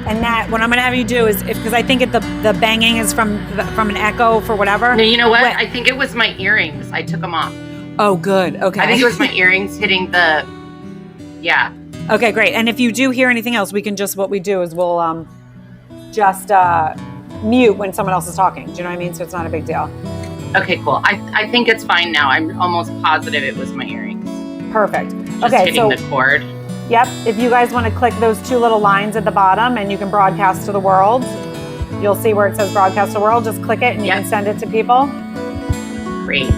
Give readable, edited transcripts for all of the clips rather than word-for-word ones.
And Nat, what I'm going to have you do is, because I think the banging is from an echo for whatever. No, you know what? I think it was my earrings. I took them off. Oh, good. Okay. I think it was my earrings hitting the, yeah. Okay, great. And if you do hear anything else, what we do is we'll just mute when someone else is talking. Do you know what I mean? So it's not a big deal. Okay, cool. I think it's fine now. I'm almost positive it was my earrings. Perfect. Just hitting the cord. Yep. If you guys want to click those two little lines at the bottom and you can broadcast to the world, you'll see where it says broadcast to the world. Just click it and you can send it to people. Great.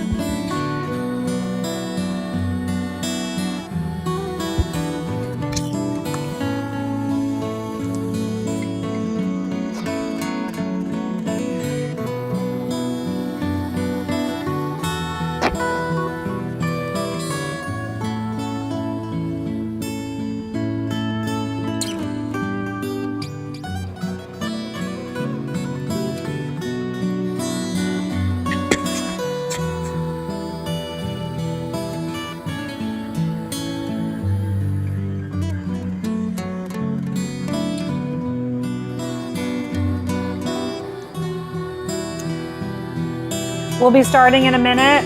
We'll be starting in a minute.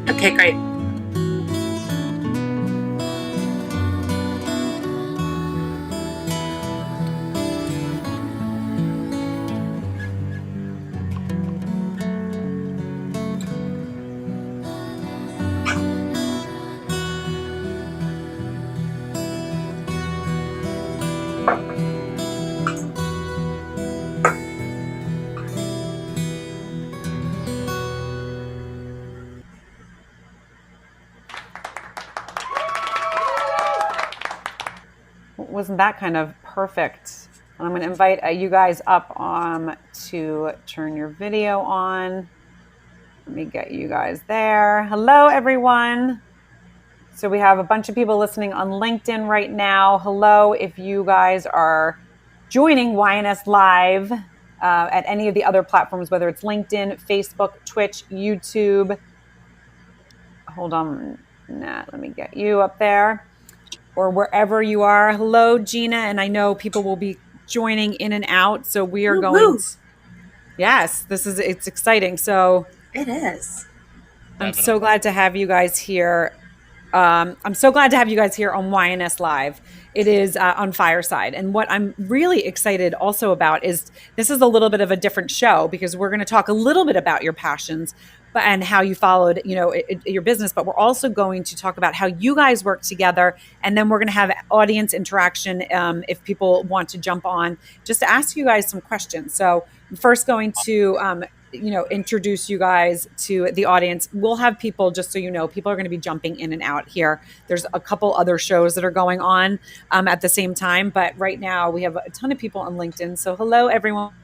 Okay, great. Wasn't that kind of perfect? I'm going to invite you guys up to turn your video on. Let me get you guys there. Hello, everyone. So we have a bunch of people listening on LinkedIn right now. Hello, if you guys are joining YNS Live at any of the other platforms, whether it's LinkedIn, Facebook, Twitch, YouTube. Hold on, Nat, let me get you up there. Or wherever you are. Hello, Gina. And I know people will be joining in and out. So we are going. Yes, it's exciting. So it is. I'm so glad to have you guys here. I'm so glad to have you guys here on YNS Live. It is on Fireside. And what I'm really excited also about is this is a little bit of a different show because we're going to talk a little bit about your passions and how you followed, your business. But we're also going to talk about how you guys work together. And then we're going to have audience interaction if people want to jump on just to ask you guys some questions. So I'm first going to introduce you guys to the audience. We'll have people, just so you know, people are going to be jumping in and out here. There's a couple other shows that are going on at the same time. But right now we have a ton of people on LinkedIn. So hello, everyone.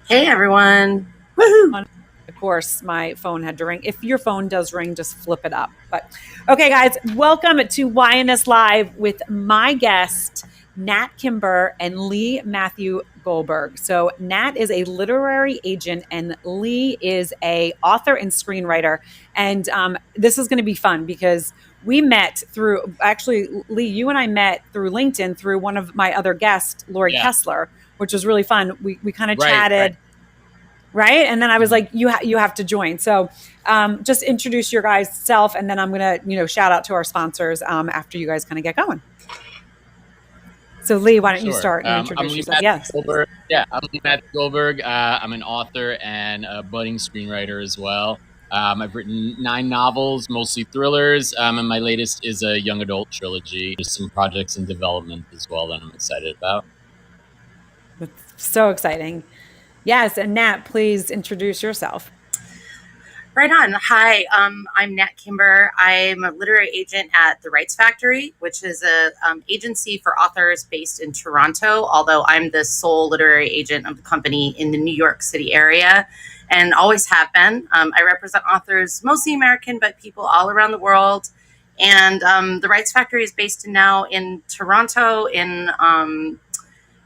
Hey, everyone. Woohoo. Of course, my phone had to ring. If your phone does ring, just flip it up. But okay, guys, welcome to YNS Live with my guest, Nat Kimber and Matthew Goldberg. So Nat is a literary agent and Lee is a author and screenwriter. And this is going to be fun because we met through, actually, Lee, you and I met through LinkedIn through one of my other guests, Lori Kessler, which was really fun. We kind of chatted. Right. And then I was like, you have to join. So just introduce your guys' self. And then I'm going to, shout out to our sponsors after you guys kind of get going. So Lee, why don't you start and introduce yourself? Yes. I'm Lee Matthew Goldberg. I'm an author and a budding screenwriter as well. I've written 9 novels, mostly thrillers. And my latest is a young adult trilogy. There's some projects in development as well that I'm excited about. That's so exciting. Yes, and Nat, please introduce yourself. Right on. Hi, I'm Nat Kimber. I'm a literary agent at The Rights Factory, which is a agency for authors based in Toronto, although I'm the sole literary agent of the company in the New York City area and always have been. I represent authors, mostly American, but people all around the world. And The Rights Factory is based now in Toronto,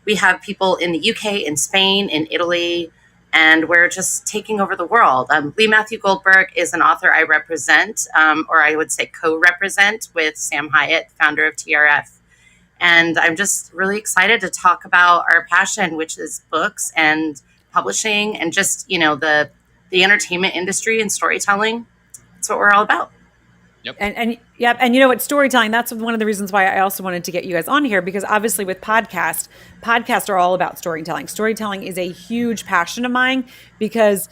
we have people in the UK, in Spain, in Italy, and we're just taking over the world. Lee Matthew Goldberg is an author I represent, or I would say co-represent with Sam Hyatt, founder of TRF. And I'm just really excited to talk about our passion, which is books and publishing and just, the entertainment industry and storytelling. That's what we're all about. Yep. And you know what, storytelling, that's one of the reasons why I also wanted to get you guys on here, because obviously with podcasts are all about storytelling. Storytelling is a huge passion of mine because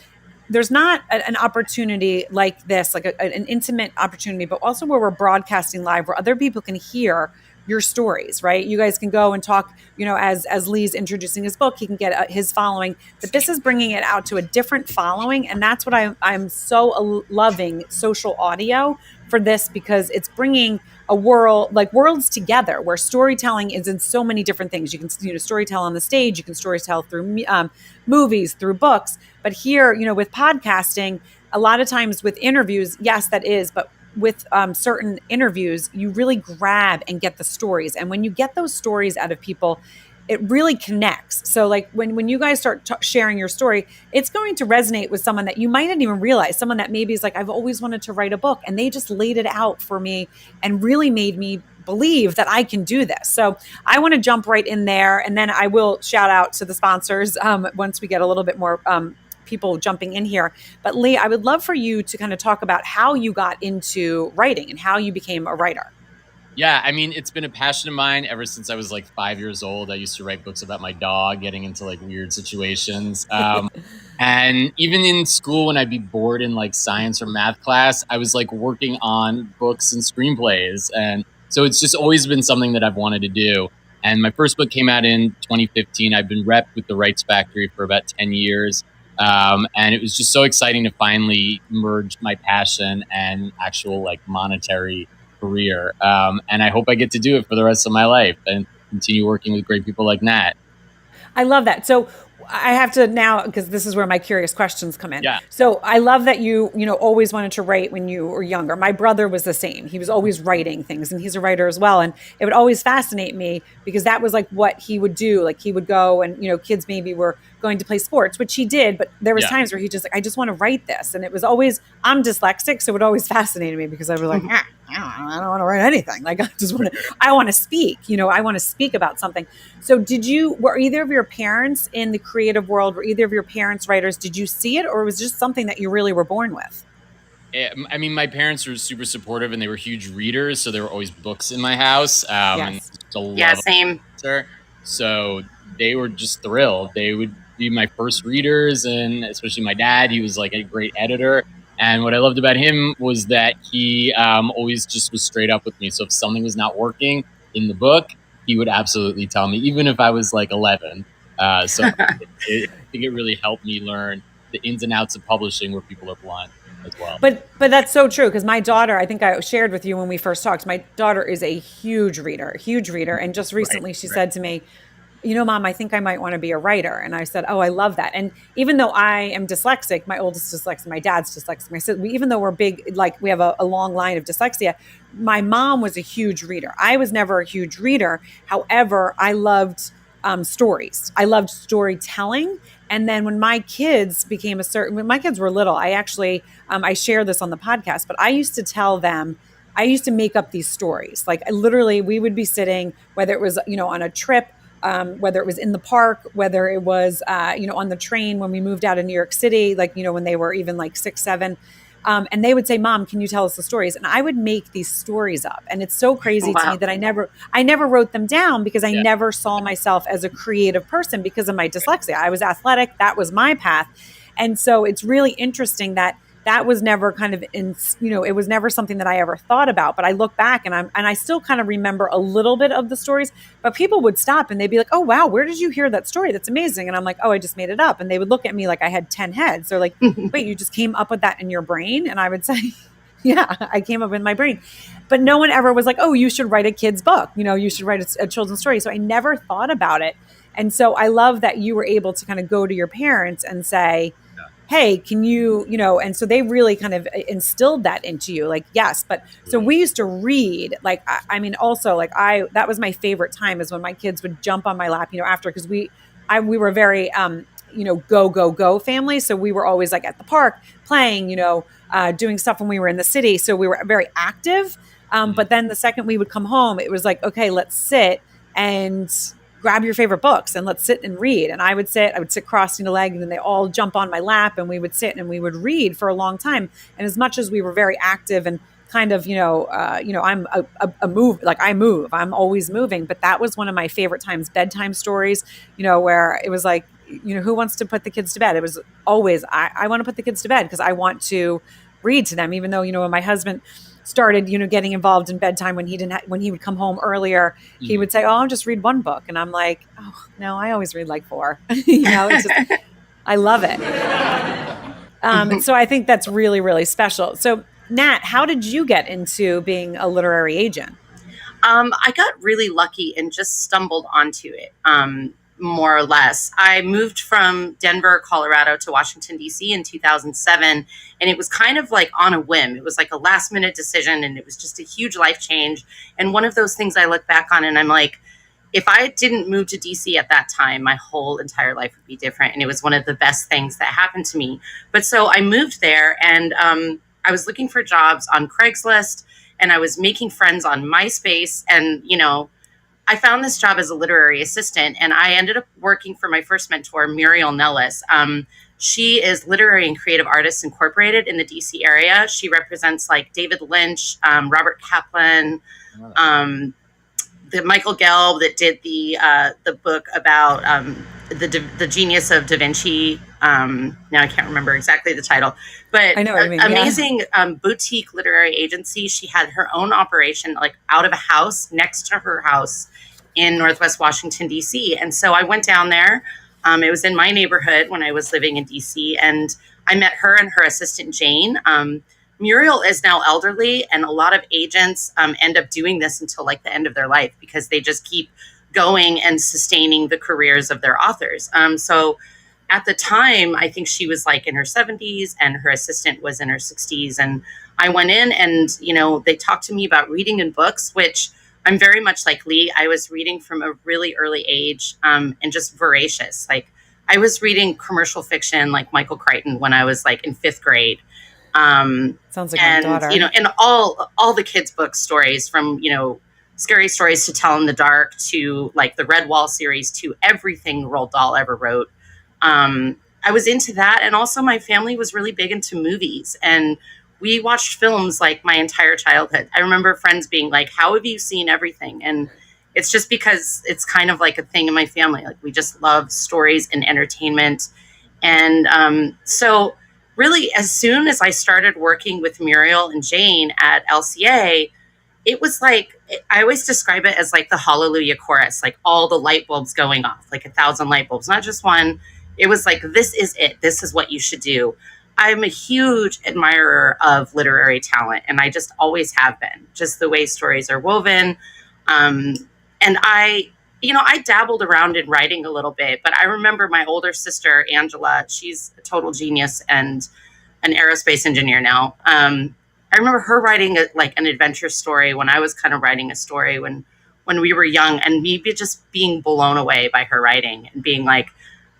there's not an opportunity like this, like an intimate opportunity, but also where we're broadcasting live, where other people can hear your stories, right? You guys can go and talk, as Lee's introducing his book, he can get his following, but this is bringing it out to a different following. And that's what I'm so loving social audio for this, because it's bringing worlds together where storytelling is in so many different things. You can storytell on the stage, you can storytell through movies, through books, but here, with podcasting, a lot of times with interviews, yes, that is, but with certain interviews, you really grab and get the stories. And when you get those stories out of people, it really connects. So like when you guys start sharing your story, it's going to resonate with someone that you might not even realize, someone that maybe is like, I've always wanted to write a book, and they just laid it out for me and really made me believe that I can do this. So I want to jump right in there, and then I will shout out to the sponsors once we get a little bit more people jumping in here. But Lee, I would love for you to kind of talk about how you got into writing and how you became a writer. Yeah, I mean, it's been a passion of mine ever since I was like 5 years old. I used to write books about my dog getting into like weird situations. And even in school, when I'd be bored in like science or math class, I was like working on books and screenplays. And so it's just always been something that I've wanted to do. And my first book came out in 2015. I've been repped with the Rights Factory for about 10 years. And it was just so exciting to finally merge my passion and actual like monetary career. And I hope I get to do it for the rest of my life and continue working with great people like Nat. I love that. So I have to now, because this is where my curious questions come in. Yeah. So I love that you always wanted to write when you were younger. My brother was the same. He was always writing things, and he's a writer as well. And it would always fascinate me because that was like what he would do. Like he would go and, kids maybe were going to play sports, which he did, but there was times where he just like, I just want to write this. And it was always, I'm dyslexic, so it always fascinated me because I was like, I don't want to write anything. Like I want to speak, I want to speak about something. So were either of your parents in the creative world? Were either of your parents writers? Did you see it, or was it just something that you really were born with? I mean, my parents were super supportive, and they were huge readers. So there were always books in my house. Yes. And Same. So they were just thrilled. They would be my first readers, and especially my dad, he was like a great editor. And what I loved about him was that he always just was straight up with me. So if something was not working in the book, he would absolutely tell me, even if I was like 11. So I think it really helped me learn the ins and outs of publishing where people are blunt as well. But that's so true, because my daughter, I think I shared with you when we first talked, my daughter is a huge reader. And just recently she said to me, Mom, I think I might want to be a writer. And I said, oh, I love that. And even though I am dyslexic, my oldest is dyslexic, my dad's dyslexic. I said, even though we're big, like we have a long line of dyslexia, my mom was a huge reader. I was never a huge reader. However, I loved stories. I loved storytelling. And then when my kids became when my kids were little, I actually, I share this on the podcast, but I used to tell them, I used to make up these stories. Like I literally, we would be sitting, whether it was, on a trip, whether it was in the park, whether it was, on the train when we moved out of New York City, like, when they were even like 6, 7. And they would say, "Mom, can you tell us the stories?" And I would make these stories up. And it's so crazy to me that I never wrote them down because I never saw myself as a creative person because of my dyslexia. I was athletic. That was my path. And so it's really interesting that was never kind of it was never something that I ever thought about. But I look back and I still kind of remember a little bit of the stories, but people would stop and they'd be like, "Oh, wow, where did you hear that story? That's amazing." And I'm like, "Oh, I just made it up." And they would look at me like I had 10 heads. They're like, "Wait, you just came up with that in your brain?" And I would say, "Yeah, I came up in my brain." But no one ever was like, "Oh, you should write a kid's book. You should write a children's story." So I never thought about it. And so I love that you were able to kind of go to your parents and say, "Hey, can you," and so they really kind of instilled that into you, like, yes. But so we used to read, like, I mean, also like that was my favorite time is when my kids would jump on my lap, after, because we were very, go, go, go family. So we were always like at the park playing, doing stuff when we were in the city. So we were very active. But then the second we would come home, it was like, okay, let's sit and grab your favorite books and let's sit and read. And I would sit crossing the leg, and then they all jump on my lap and we would sit and we would read for a long time. And as much as we were very active and kind of, I'm a move, like I move, I'm always moving, but that was one of my favorite times, bedtime stories, where it was like, who wants to put the kids to bed? It was always, I want to put the kids to bed because I want to read to them, even though, when my husband started, getting involved in bedtime when he would come home earlier, he would say, "Oh, I'll just read one book." And I'm like, "Oh no, I always read like 4, it's just, I love it." So I think that's really, really special. So Nat, how did you get into being a literary agent? I got really lucky and just stumbled onto it. More or less. I moved from Denver, Colorado to Washington, D.C. in 2007. And it was kind of like on a whim. It was like a last minute decision. And it was just a huge life change. And one of those things I look back on and I'm like, if I didn't move to DC at that time, my whole entire life would be different. And it was one of the best things that happened to me. But so I moved there and I was looking for jobs on Craigslist and I was making friends on MySpace. And, I found this job as a literary assistant, and I ended up working for my first mentor, Muriel Nellis. She is Literary and Creative Artists Incorporated in the DC area. She represents like David Lynch, Robert Kaplan, the Michael Gelb that did the book about the genius of Da Vinci. Now I can't remember exactly the title, but I know what you mean. Amazing boutique literary agency. She had her own operation like out of a house next to her house in Northwest Washington, D.C. And so I went down there. It was in my neighborhood when I was living in D.C. And I met her and her assistant, Jane. Muriel is now elderly, and a lot of agents end up doing this until like the end of their life because they just keep going and sustaining the careers of their authors. So at the time, I think she was like in her 70s and her assistant was in her 60s. And I went in and, they talked to me about reading and books, which I'm very much like Lee. I was reading from a really early age and just voracious. Like I was reading commercial fiction like Michael Crichton when I was like in 5th grade. Sounds like my daughter. And all the kids' book stories from, scary stories to tell in the dark to like the Redwall series to everything Roald Dahl ever wrote. I was into that. And also my family was really big into movies and we watched films like my entire childhood. I remember friends being like, "How have you seen everything?" And it's just because it's kind of like a thing in my family. Like we just love stories and entertainment. And so really, as soon as I started working with Muriel and Jane at LCA, it was like, I always describe it as like the Hallelujah chorus, like all the light bulbs going off, like 1,000 light bulbs, not just one. It was like, this is it. This is what you should do. I'm a huge admirer of literary talent, and I just always have been, just the way stories are woven. And I dabbled around in writing a little bit, but I remember my older sister, Angela, she's a total genius and an aerospace engineer now. I remember her writing like an adventure story when I was kind of writing a story when when we were young, and maybe just being blown away by her writing and being like,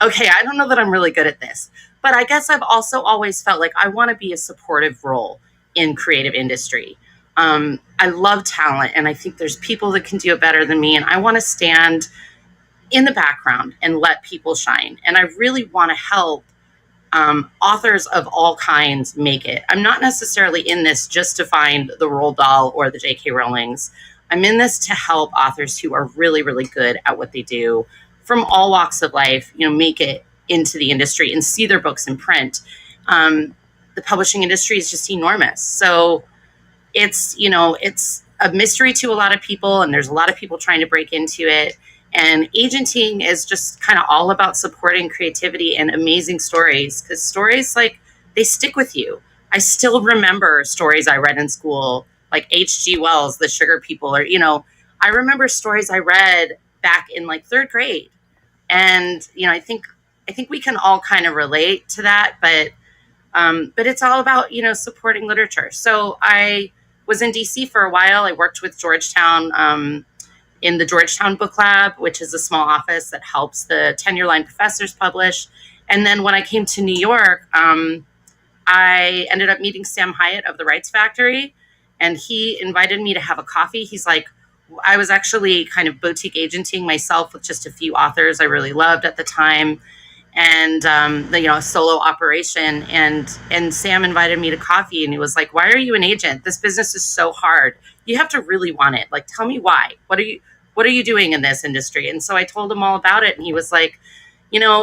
okay, I don't know that I'm really good at this. But I guess I've also always felt like I want to be a supportive role in creative industry. I love talent, and I think there's people that can do it better than me. And I want to stand in the background and let people shine. And I really want to help authors of all kinds make it. I'm not necessarily in this just to find the Roald Dahl or the J.K. Rowlings. I'm in this to help authors who are really, really good at what they do from all walks of life, make it into the industry and see their books in print. The publishing industry is just enormous. So it's a mystery to a lot of people, and there's a lot of people trying to break into it. And agenting is just kind of all about supporting creativity and amazing stories, because stories, like, they stick with you. I still remember stories I read in school, like H.G. Wells, The Sugar People, or, I remember stories I read back in like third grade. And, I think we can all kind of relate to that, but it's all about, supporting literature. So I was in DC for a while. I worked with Georgetown, in the Georgetown Book Lab, which is a small office that helps the tenure-line professors publish. And then when I came to New York, I ended up meeting Sam Hyatt of the Rights Factory, and he invited me to have a coffee. He's like, I was actually kind of boutique agenting myself with just a few authors I really loved at the time, and a solo operation. And Sam invited me to coffee, and he was like, "Why are you an agent? This business is so hard. You have to really want it. Like, tell me why. What are you doing in this industry?" And so I told him all about it, and he was like,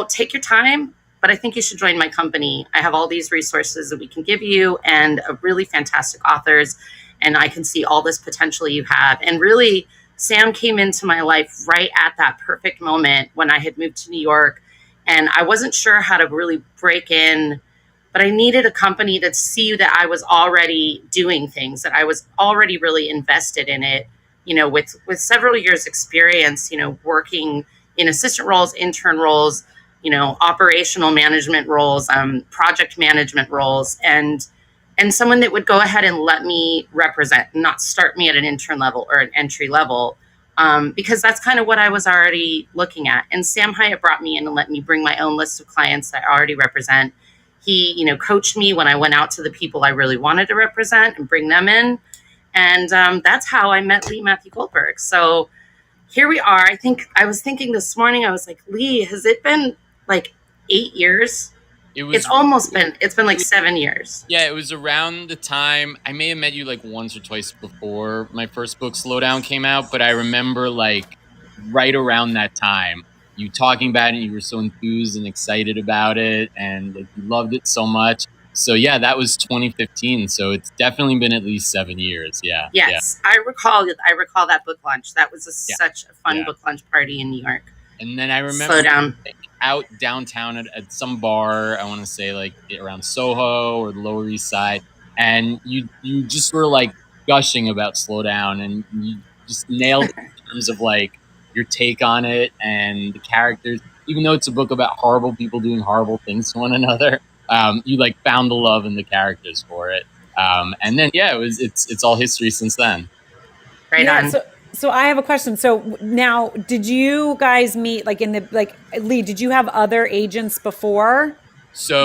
"Take your time, but I think you should join my company. I have all these resources that we can give you, and really fantastic authors, and I can see all this potential you have." And really, Sam came into my life right at that perfect moment when I had moved to New York, and I wasn't sure how to really break in, but I needed a company to see that I was already doing things, that I was already really invested in it, with several years experience, working in assistant roles, intern roles, operational management roles, project management roles, and someone that would go ahead and let me represent, not start me at an intern level or an entry level, because that's kind of what I was already looking at. And Sam Hyatt brought me in and let me bring my own list of clients that I already represent. He, coached me when I went out to the people I really wanted to represent and bring them in. And that's how I met Matthew Goldberg. So here we are. I was thinking this morning, I was like, Lee, has it been like 8 years? It's been like 7 years. Yeah, it was around the time I may have met you like once or twice before my first book, Slowdown, came out, but I remember like right around that time you talking about it, and you were so enthused and excited about it, and like you loved it so much. So yeah, that was 2015. So it's definitely been at least 7 years. Yeah. Yes, yeah. I recall that book launch. That was such a fun book launch party in New York. And then I remember out downtown at some bar, I want to say like around Soho or the Lower East Side, and you just were like gushing about Slow Down, and you just nailed it in terms of like your take on it and the characters. Even though it's a book about horrible people doing horrible things to one another, you like found the love in the characters for it. And then it's all history since then. Right on. So I have a question. So now, did you guys meet Lee, did you have other agents before? So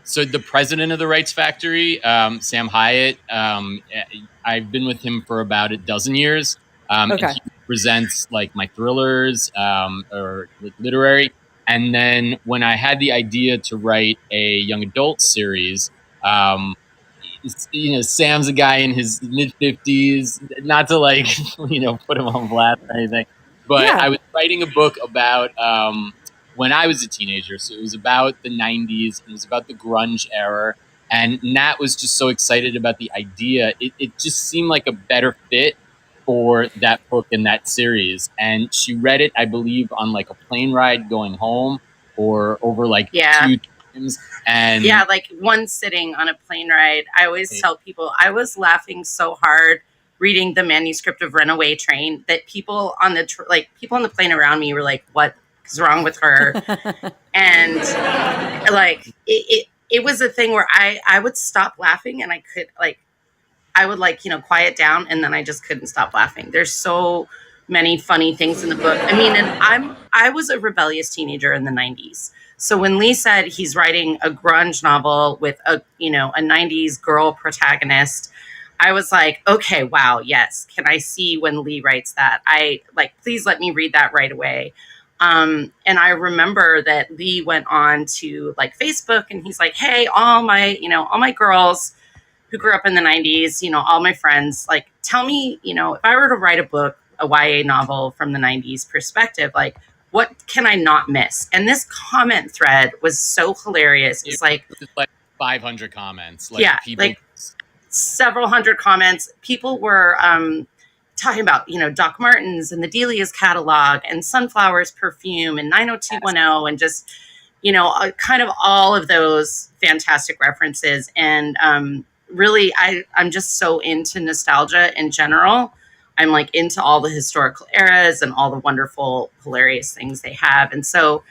the president of the Rights Factory, Sam Hyatt, I've been with him for about a dozen years. Okay. And he presents like my thrillers, or like literary. And then when I had the idea to write a young adult series, Sam's a guy in his mid-50s, not to like, put him on blast or anything, but I was writing a book about when I was a teenager. So it was about the 90s. It was about the grunge era. And Nat was just so excited about the idea. It just seemed like a better fit for that book and that series. And she read it, I believe, on like a plane ride going home or over like 2 times. And like one sitting on a plane ride. I always tell people I was laughing so hard reading the manuscript of Runaway Train that people on the plane around me were like, "What is wrong with her?" And like it was a thing where I would stop laughing, and I would quiet down, and then I just couldn't stop laughing. There's so many funny things in the book. I mean, and I was a rebellious teenager in the 90s. So when Lee said he's writing a grunge novel with a 90s girl protagonist, I was like, okay, wow, yes. Can I see when Lee writes that? Please let me read that right away. And I remember that Lee went on to like Facebook and he's like, hey, all my girls who grew up in the 90s, all my friends, like, tell me, if I were to write a book, a YA novel from the 90s perspective, like, what can I not miss? And this comment thread was so hilarious. It's like 500 comments. Several hundred comments. People were talking about, Doc Martens and the Delia's catalog and Sunflowers perfume and 90210 and just, kind of all of those fantastic references. And really, I'm just so into nostalgia in general. I'm like into all the historical eras and all the wonderful, hilarious things they have. And so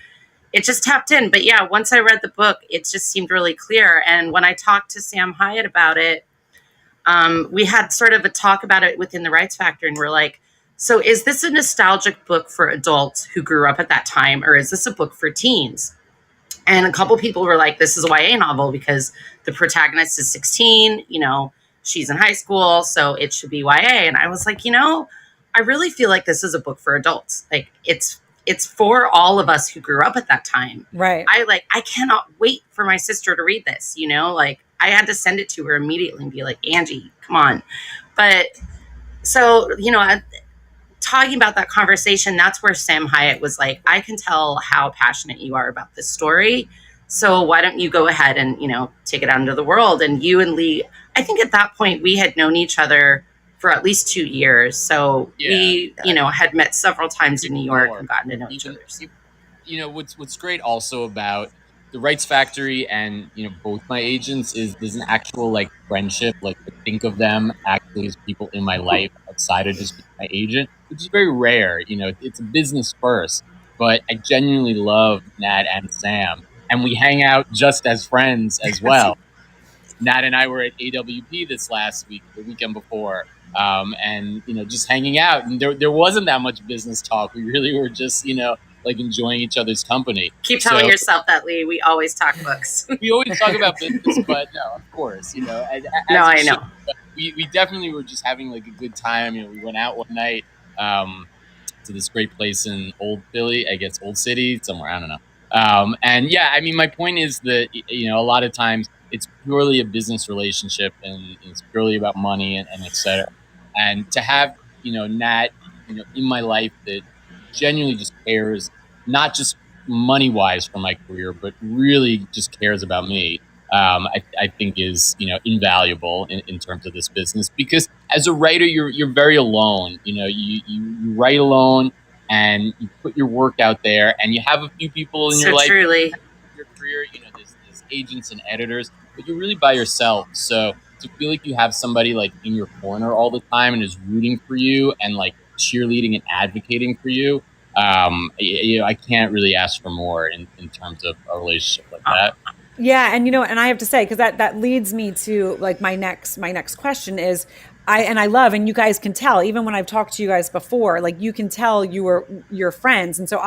it just tapped in. But yeah, once I read the book, it just seemed really clear. And when I talked to Sam Hyatt about it, we had sort of a talk about it within the Rights Factor. And we're like, so is this a nostalgic book for adults who grew up at that time? Or is this a book for teens? And a couple people were like, this is a YA novel because the protagonist is 16, she's in high school, so it should be YA. And I was like, I really feel like this is a book for adults. Like it's for all of us who grew up at that time. Right. I cannot wait for my sister to read this, like I had to send it to her immediately and be like, Angie, come on. But so, talking about that conversation, that's where Sam Hyatt was like, I can tell how passionate you are about this story. So why don't you go ahead and, take it out into the world? And you and Lee, I think at that point we had known each other for at least 2 years. So we, had met several times in New York and gotten to know each other. What's great also about the Rights Factory and, both my agents is there's an actual like friendship, like to think of them actually as people in my life outside of just my agent, which is very rare. It's a business first, but I genuinely love Nat and Sam, and we hang out just as friends as well. Nat and I were at AWP this last week, the weekend before, and just hanging out, and there wasn't that much business talk. We really were just like enjoying each other's company. Keep telling yourself that, Lee. We always talk books. We always talk about business, but no, of course, I know. We definitely were just having like a good time. We went out one night to this great place in Old Philly, I guess Old City, somewhere, I don't know. And yeah, I mean, my point is that a lot of times it's purely a business relationship and it's purely about money and et cetera. And to have Nat in my life that genuinely just cares, not just money wise for my career, but really just cares about me. I think is invaluable in terms of this business, because as a writer you're very alone. You write alone and you put your work out there, and you have a few people in your life. Truly. Your career, there's agents and editors, but you're really by yourself. So to feel like you have somebody like in your corner all the time and is rooting for you and like cheerleading and advocating for you, I can't really ask for more in terms of a relationship like that. Yeah, and and I have to say, because that leads me to like my next question is, I love, and you guys can tell, even when I've talked to you guys before, like you can tell you're friends. And so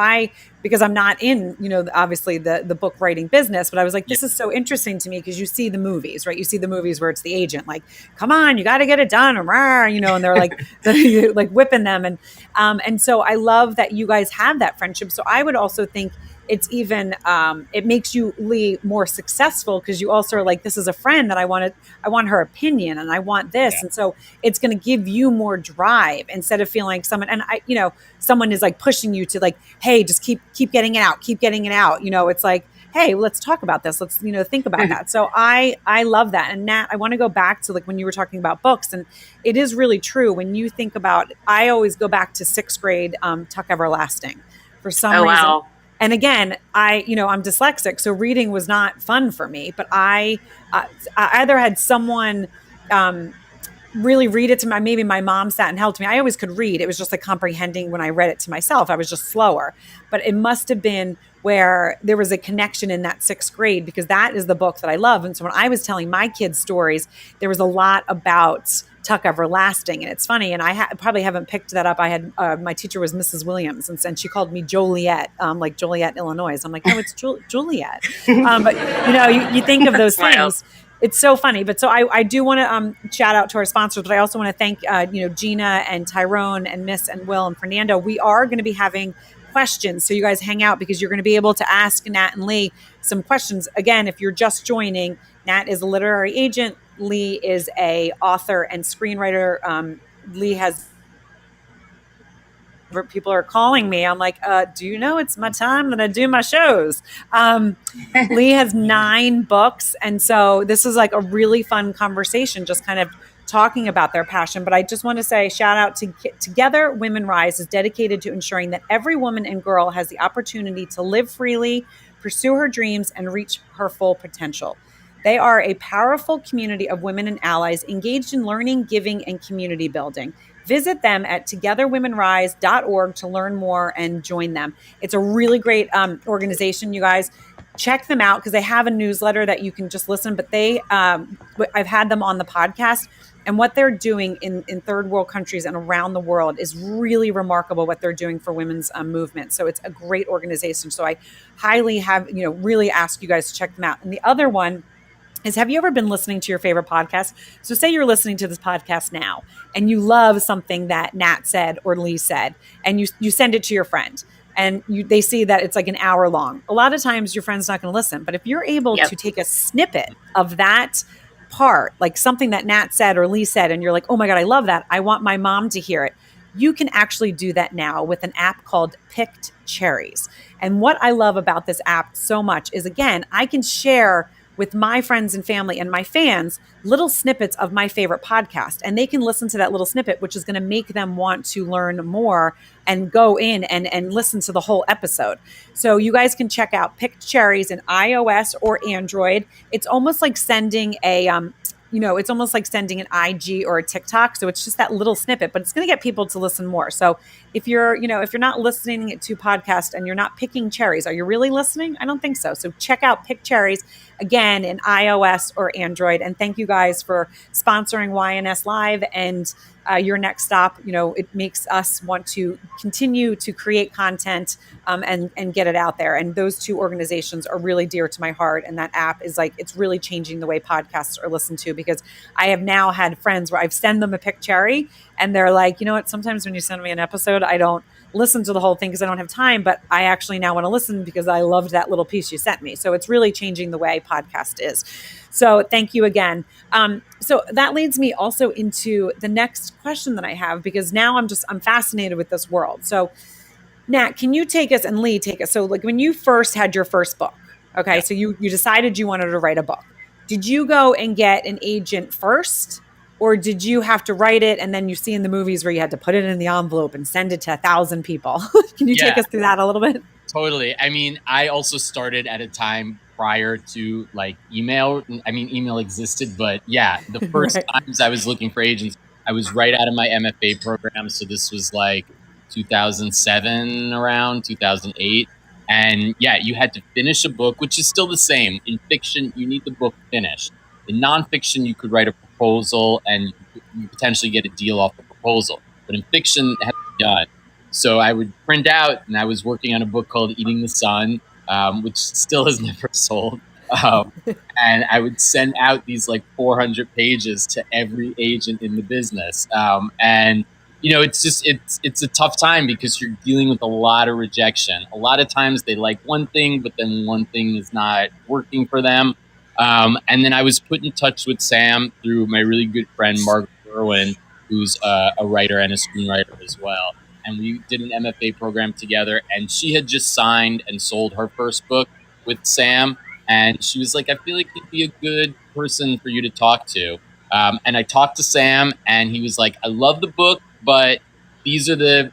because I'm not in, obviously the book writing business, but I was like, this is so interesting to me because you see the movies, right? You see the movies where it's the agent, like, come on, you got to get it done, and they're like, like whipping them. And so I love that you guys have that friendship. So I would also think it's even, it makes you, Lee, more successful because you also are like, this is a friend that I want her opinion and I want this. Yeah. And so it's going to give you more drive instead of feeling like someone is like pushing you to like, hey, just keep getting it out. It's like, hey, let's talk about this. Let's, think about that. So I love that. And Nat, I want to go back to like when you were talking about books, and it is really true. When you think about, I always go back to 6th grade, Tuck Everlasting for some reason. Wow. And again, I'm dyslexic, so reading was not fun for me. But I either had someone really read it to me. Maybe my mom sat and helped me. I always could read. It was just like comprehending when I read it to myself. I was just slower. But it must have been where there was a connection in that 6th grade, because that is the book that I love. And so when I was telling my kids stories, there was a lot about Tuck Everlasting. And it's funny, and I probably haven't picked that up. I had my teacher was Mrs. Williams, and she called me Joliet, like Joliet, Illinois. I'm like, no, it's Juliet. But you think of those things. It's so funny. But so I do want to shout out to our sponsors, but I also want to thank Gina and Tyrone and Miss and Will and Fernando. We are going to be having questions, so you guys hang out, because you're going to be able to ask Nat and Lee some questions. Again, if you're just joining, Nat is a literary agent. Lee is a author and screenwriter. Lee has, people are calling me. I'm like, do you know it's my time that I do my shows? Lee has 9 books. And so this is like a really fun conversation, just kind of talking about their passion. But I just want to say, shout out to Together Women Rise is dedicated to ensuring that every woman and girl has the opportunity to live freely, pursue her dreams, and reach her full potential. They are a powerful community of women and allies engaged in learning, giving, and community building. Visit them at togetherwomenrise.org to learn more and join them. It's a really great organization, you guys. Check them out, because they have a newsletter that you can just listen, but I've had them on the podcast, and what they're doing in third world countries and around the world is really remarkable, what they're doing for women's movement. So it's a great organization. So I highly really ask you guys to check them out. And the other one is, have you ever been listening to your favorite podcast? So say you're listening to this podcast now and you love something that Nat said or Lee said, and you send it to your friend, and they see that it's like an hour long. A lot of times your friend's not going to listen, but if you're able to take a snippet of that part, like something that Nat said or Lee said, and you're like, oh my God, I love that, I want my mom to hear it. You can actually do that now with an app called Picked Cherries. And what I love about this app so much is, again, I can share with my friends and family and my fans little snippets of my favorite podcast, and they can listen to that little snippet, which is going to make them want to learn more and go in and listen to the whole episode. So you guys can check out Picked Cherries in iOS or Android. It's almost like sending it's almost like sending an IG or a TikTok. So it's just that little snippet, but it's going to get people to listen more. So if you're not listening to podcasts and you're not picking cherries, are you really listening? I don't think so. So check out Pick Cherries, again, in iOS or Android. And thank you guys for sponsoring YNS Live and your next stop. It makes us want to continue to create content and get it out there. And those two organizations are really dear to my heart. And that app is it's really changing the way podcasts are listened to, because I have now had friends where I've sent them a Pick Cherry and they're like, you know what, sometimes when you send me an episode, I don't listen to the whole thing because I don't have time, but I actually now want to listen because I loved that little piece you sent me. So it's really changing the way podcast is. So thank you again. So that leads me also into the next question that I have, because now I'm fascinated with this world. So Nat, can you take us, and Lee, take us. So when you first had your first book, okay, so you decided you wanted to write a book. Did you go and get an agent first? Or did you have to write it, and then you see in the movies where you had to put it in the envelope and send it to 1,000 people? Can you take us through that a little bit? Totally. I mean, I also started at a time prior to email. I mean, email existed, but the first times I was looking for agents, I was right out of my MFA program. So this was 2007, around 2008. And you had to finish a book, which is still the same. In fiction, you need the book finished. In nonfiction, you could write a proposal and you potentially get a deal off the proposal. But in fiction, it had to be done. So I would print out, and I was working on a book called Eating the Sun, which still has never sold. And I would send out these 400 pages to every agent in the business. And it's a tough time because you're dealing with a lot of rejection. A lot of times they like one thing, but then one thing is not working for them. And then I was put in touch with Sam through my really good friend, Margaret Irwin, who's a writer and a screenwriter as well. And we did an MFA program together, and she had just signed and sold her first book with Sam. And she was like, I feel like he'd be a good person for you to talk to. And I talked to Sam, and he was like, I love the book, but these are the,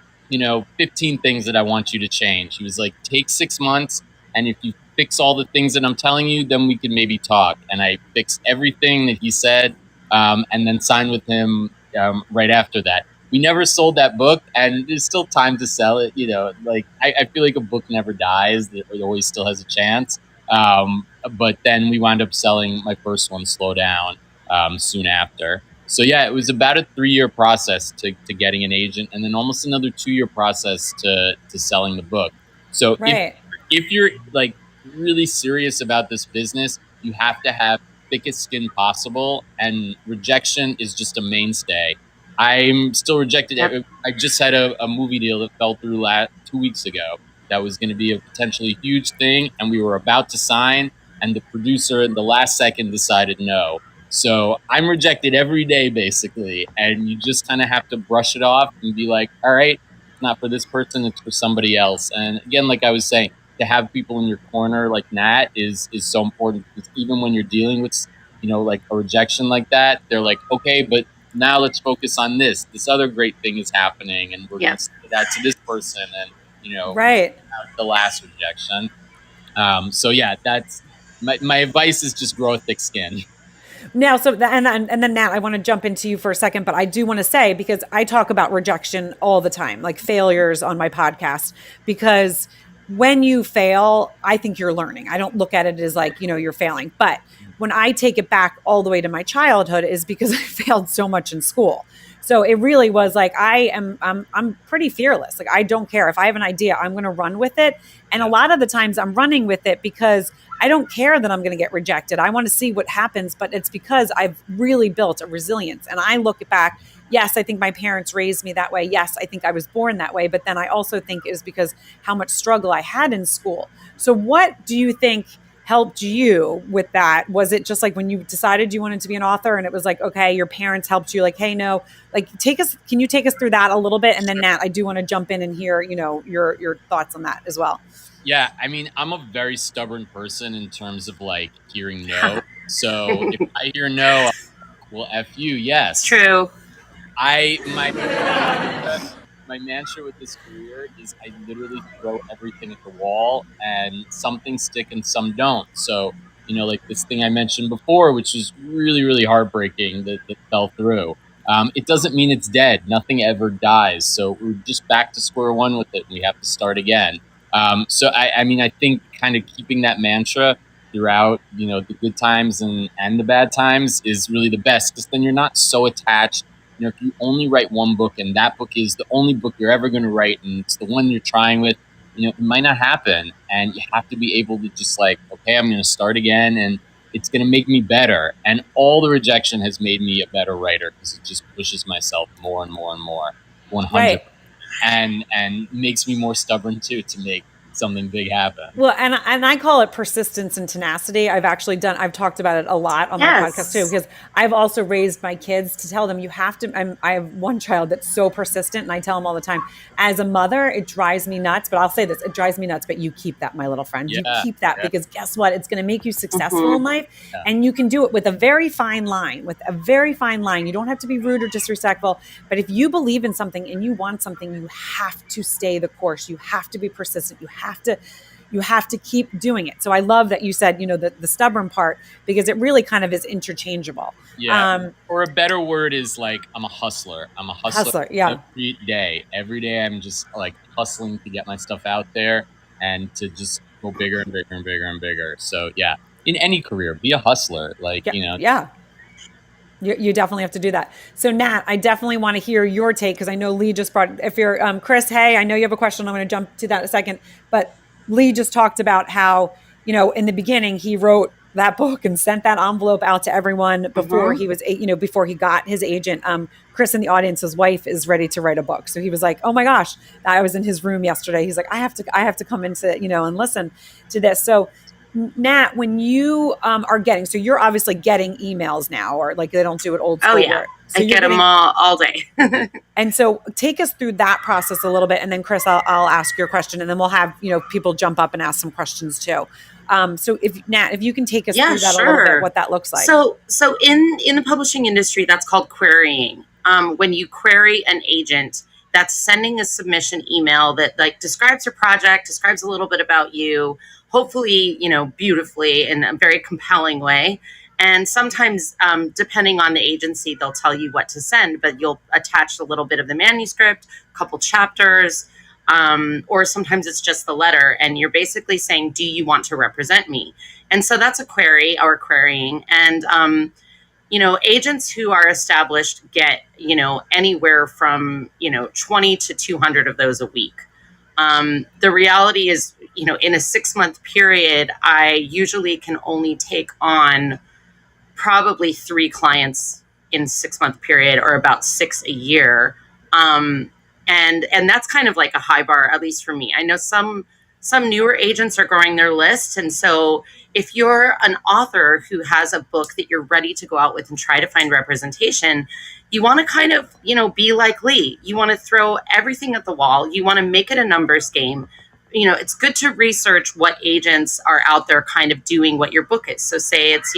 15 things that I want you to change. He was like, take 6 months, and if you fix all the things that I'm telling you, then we can maybe talk. And I fixed everything that he said, and then signed with him right after that. We never sold that book, and there's still time to sell it. I feel like a book never dies. It always still has a chance. But then we wound up selling my first one, Slow Down, soon after. So yeah, it was about a 3-year process to getting an agent, and then almost another 2-year process to selling the book. So Right. if you're like really serious about this business, you have to have thickest skin possible, and rejection is just a mainstay. I'm still rejected. Yep. I just had a movie deal that fell through 2 weeks ago. That was going to be a potentially huge thing, and we were about to sign, and the producer at the last second decided no. So I'm rejected every day, basically, and you just kind of have to brush it off and be like, all right, it's not for this person, it's for somebody else. And again, like I was saying, to have people in your corner like Nat is so important, because even when you're dealing with like a rejection like that, they're like, okay, but now let's focus on this other great thing is happening, and we're Yeah. going to say that to this person, and Right. the last rejection. So yeah, that's my advice is just grow a thick skin. Now, so and then Nat, I want to jump into you for a second, but I do want to say, because I talk about rejection all the time, like failures on my podcast, because when you fail, I think you're learning. I don't look at it as like, you're failing. But when I take it back all the way to my childhood is because I failed so much in school. So it really was like, I'm pretty fearless. Like, I don't care if I have an idea, I'm going to run with it. And a lot of the times I'm running with it because I don't care that I'm going to get rejected. I want to see what happens, but it's because I've really built a resilience. And I look back, yes, I think my parents raised me that way. Yes, I think I was born that way. But then I also think it was because how much struggle I had in school. So what do you think helped you with that? Was it just like when you decided you wanted to be an author and it was like, okay, your parents helped you, like, hey, no, like can you take us through that a little bit? And then Nat, I do want to jump in and hear, your thoughts on that as well. Yeah, I mean, I'm a very stubborn person in terms of like hearing no. So if I hear no, I'm like, well, F you, yes. It's true. My mantra with this career is I literally throw everything at the wall, and some things stick and some don't. So, like this thing I mentioned before, which is really, really heartbreaking that fell through. It doesn't mean it's dead. Nothing ever dies. So we're just back to square one with it, and we have to start again. So I mean, I think kind of keeping that mantra throughout, the good times and the bad times is really the best, because then you're not so attached. If you only write one book and that book is the only book you're ever going to write, and it's the one you're trying with, it might not happen. And you have to be able to just like, okay, I'm going to start again, and it's going to make me better. And all the rejection has made me a better writer, because it just pushes myself more and more and more. 100. Right. And makes me more stubborn too, to make something big happen. Well, and I call it persistence and tenacity. I've talked about it a lot on my podcast too, because I've also raised my kids to tell them you have to. I have one child that's so persistent, and I tell him all the time, as a mother, it drives me nuts. But I'll say this, it drives me nuts, but you keep that, my little friend. You keep that, because guess what? It's going to make you successful in life. Yeah. And you can do it with a very fine line, You don't have to be rude or disrespectful. But if you believe in something and you want something, you have to stay the course. You have to be persistent. You have to keep doing it. So I love that you said, the stubborn part, because it really kind of is interchangeable. Yeah. Or a better word is like, I'm a hustler. Yeah. Every day I'm just like hustling to get my stuff out there and to just go bigger and bigger and bigger and bigger. So yeah, in any career, be a hustler. Like, Yeah. You definitely have to do that. So Nat, I definitely want to hear your take, because I know Lee just if you're Chris, hey, I know you have a question. I'm going to jump to that in a second. But Lee just talked about how, in the beginning, he wrote that book and sent that envelope out to everyone before he was, before he got his agent. Chris in the audience, his wife is ready to write a book. So he was like, oh my gosh, I was in his room yesterday. He's like, I have to come into, and listen to this. So Nat, when you are so you're obviously getting emails now, or like they don't do it old school. Oh yeah, so I get them all day. And so take us through that process a little bit, and then Chris, I'll ask your question, and then we'll have people jump up and ask some questions too. So if you can take us through that a little bit, what that looks like. So in the publishing industry, that's called querying. When you query an agent, that's sending a submission email that like describes your project, describes a little bit about you, hopefully, beautifully in a very compelling way. And sometimes, depending on the agency, they'll tell you what to send, but you'll attach a little bit of the manuscript, a couple chapters, or sometimes it's just the letter. And you're basically saying, do you want to represent me? And so that's a query or querying. And agents who are established get, anywhere from, 20 to 200 of those a week. The reality is, in a 6-month period, I usually can only take on probably 3 clients in 6-month period, or about 6 a year. And that's kind of like a high bar, at least for me. I know some newer agents are growing their lists. And so if you're an author who has a book that you're ready to go out with and try to find representation, you want to kind of, be like Lee. You want to throw everything at the wall. You want to make it a numbers game. It's good to research what agents are out there kind of doing what your book is. So say it's,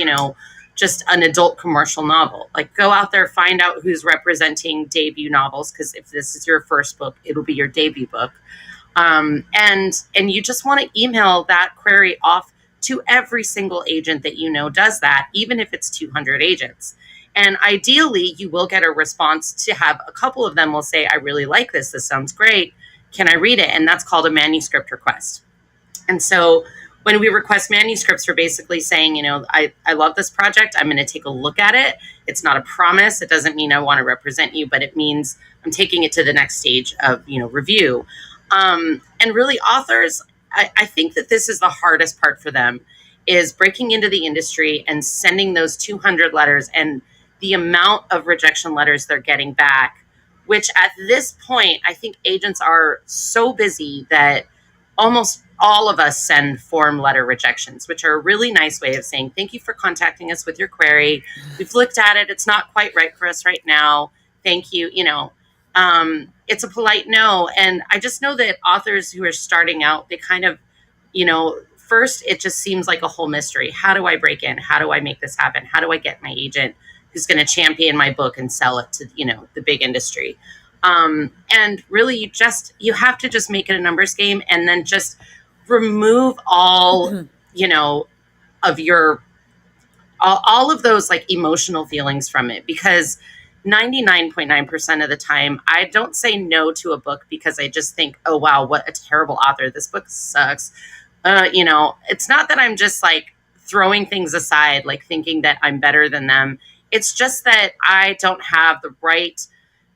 just an adult commercial novel. Like, go out there, find out who's representing debut novels, because if this is your first book, it'll be your debut book. And you just want to email that query off to every single agent that does that, even if it's 200 agents. And ideally, you will get a response to have a couple of them will say, I really like this. This sounds great. Can I read it? And that's called a manuscript request. And so when we request manuscripts, we're basically saying, I love this project. I'm going to take a look at it. It's not a promise. It doesn't mean I want to represent you, but it means I'm taking it to the next stage of, review. And really, authors, I think that this is the hardest part for them, is breaking into the industry and sending those 200 letters and the amount of rejection letters they're getting back, which at this point, I think agents are so busy that almost all of us send form letter rejections, which are a really nice way of saying, thank you for contacting us with your query. We've looked at it. It's not quite right for us right now. Thank you. It's a polite no. And I just know that authors who are starting out, they kind of, first, it just seems like a whole mystery. How do I break in? How do I make this happen? How do I get my agent who's going to champion my book and sell it to, the big industry? And really, you have to just make it a numbers game, and then just remove all, of all of those like emotional feelings from it, because 99.9% of the time, I don't say no to a book because I just think, oh, wow, what a terrible author. This book sucks. It's not that I'm just like throwing things aside, like thinking that I'm better than them. It's just that I don't have the right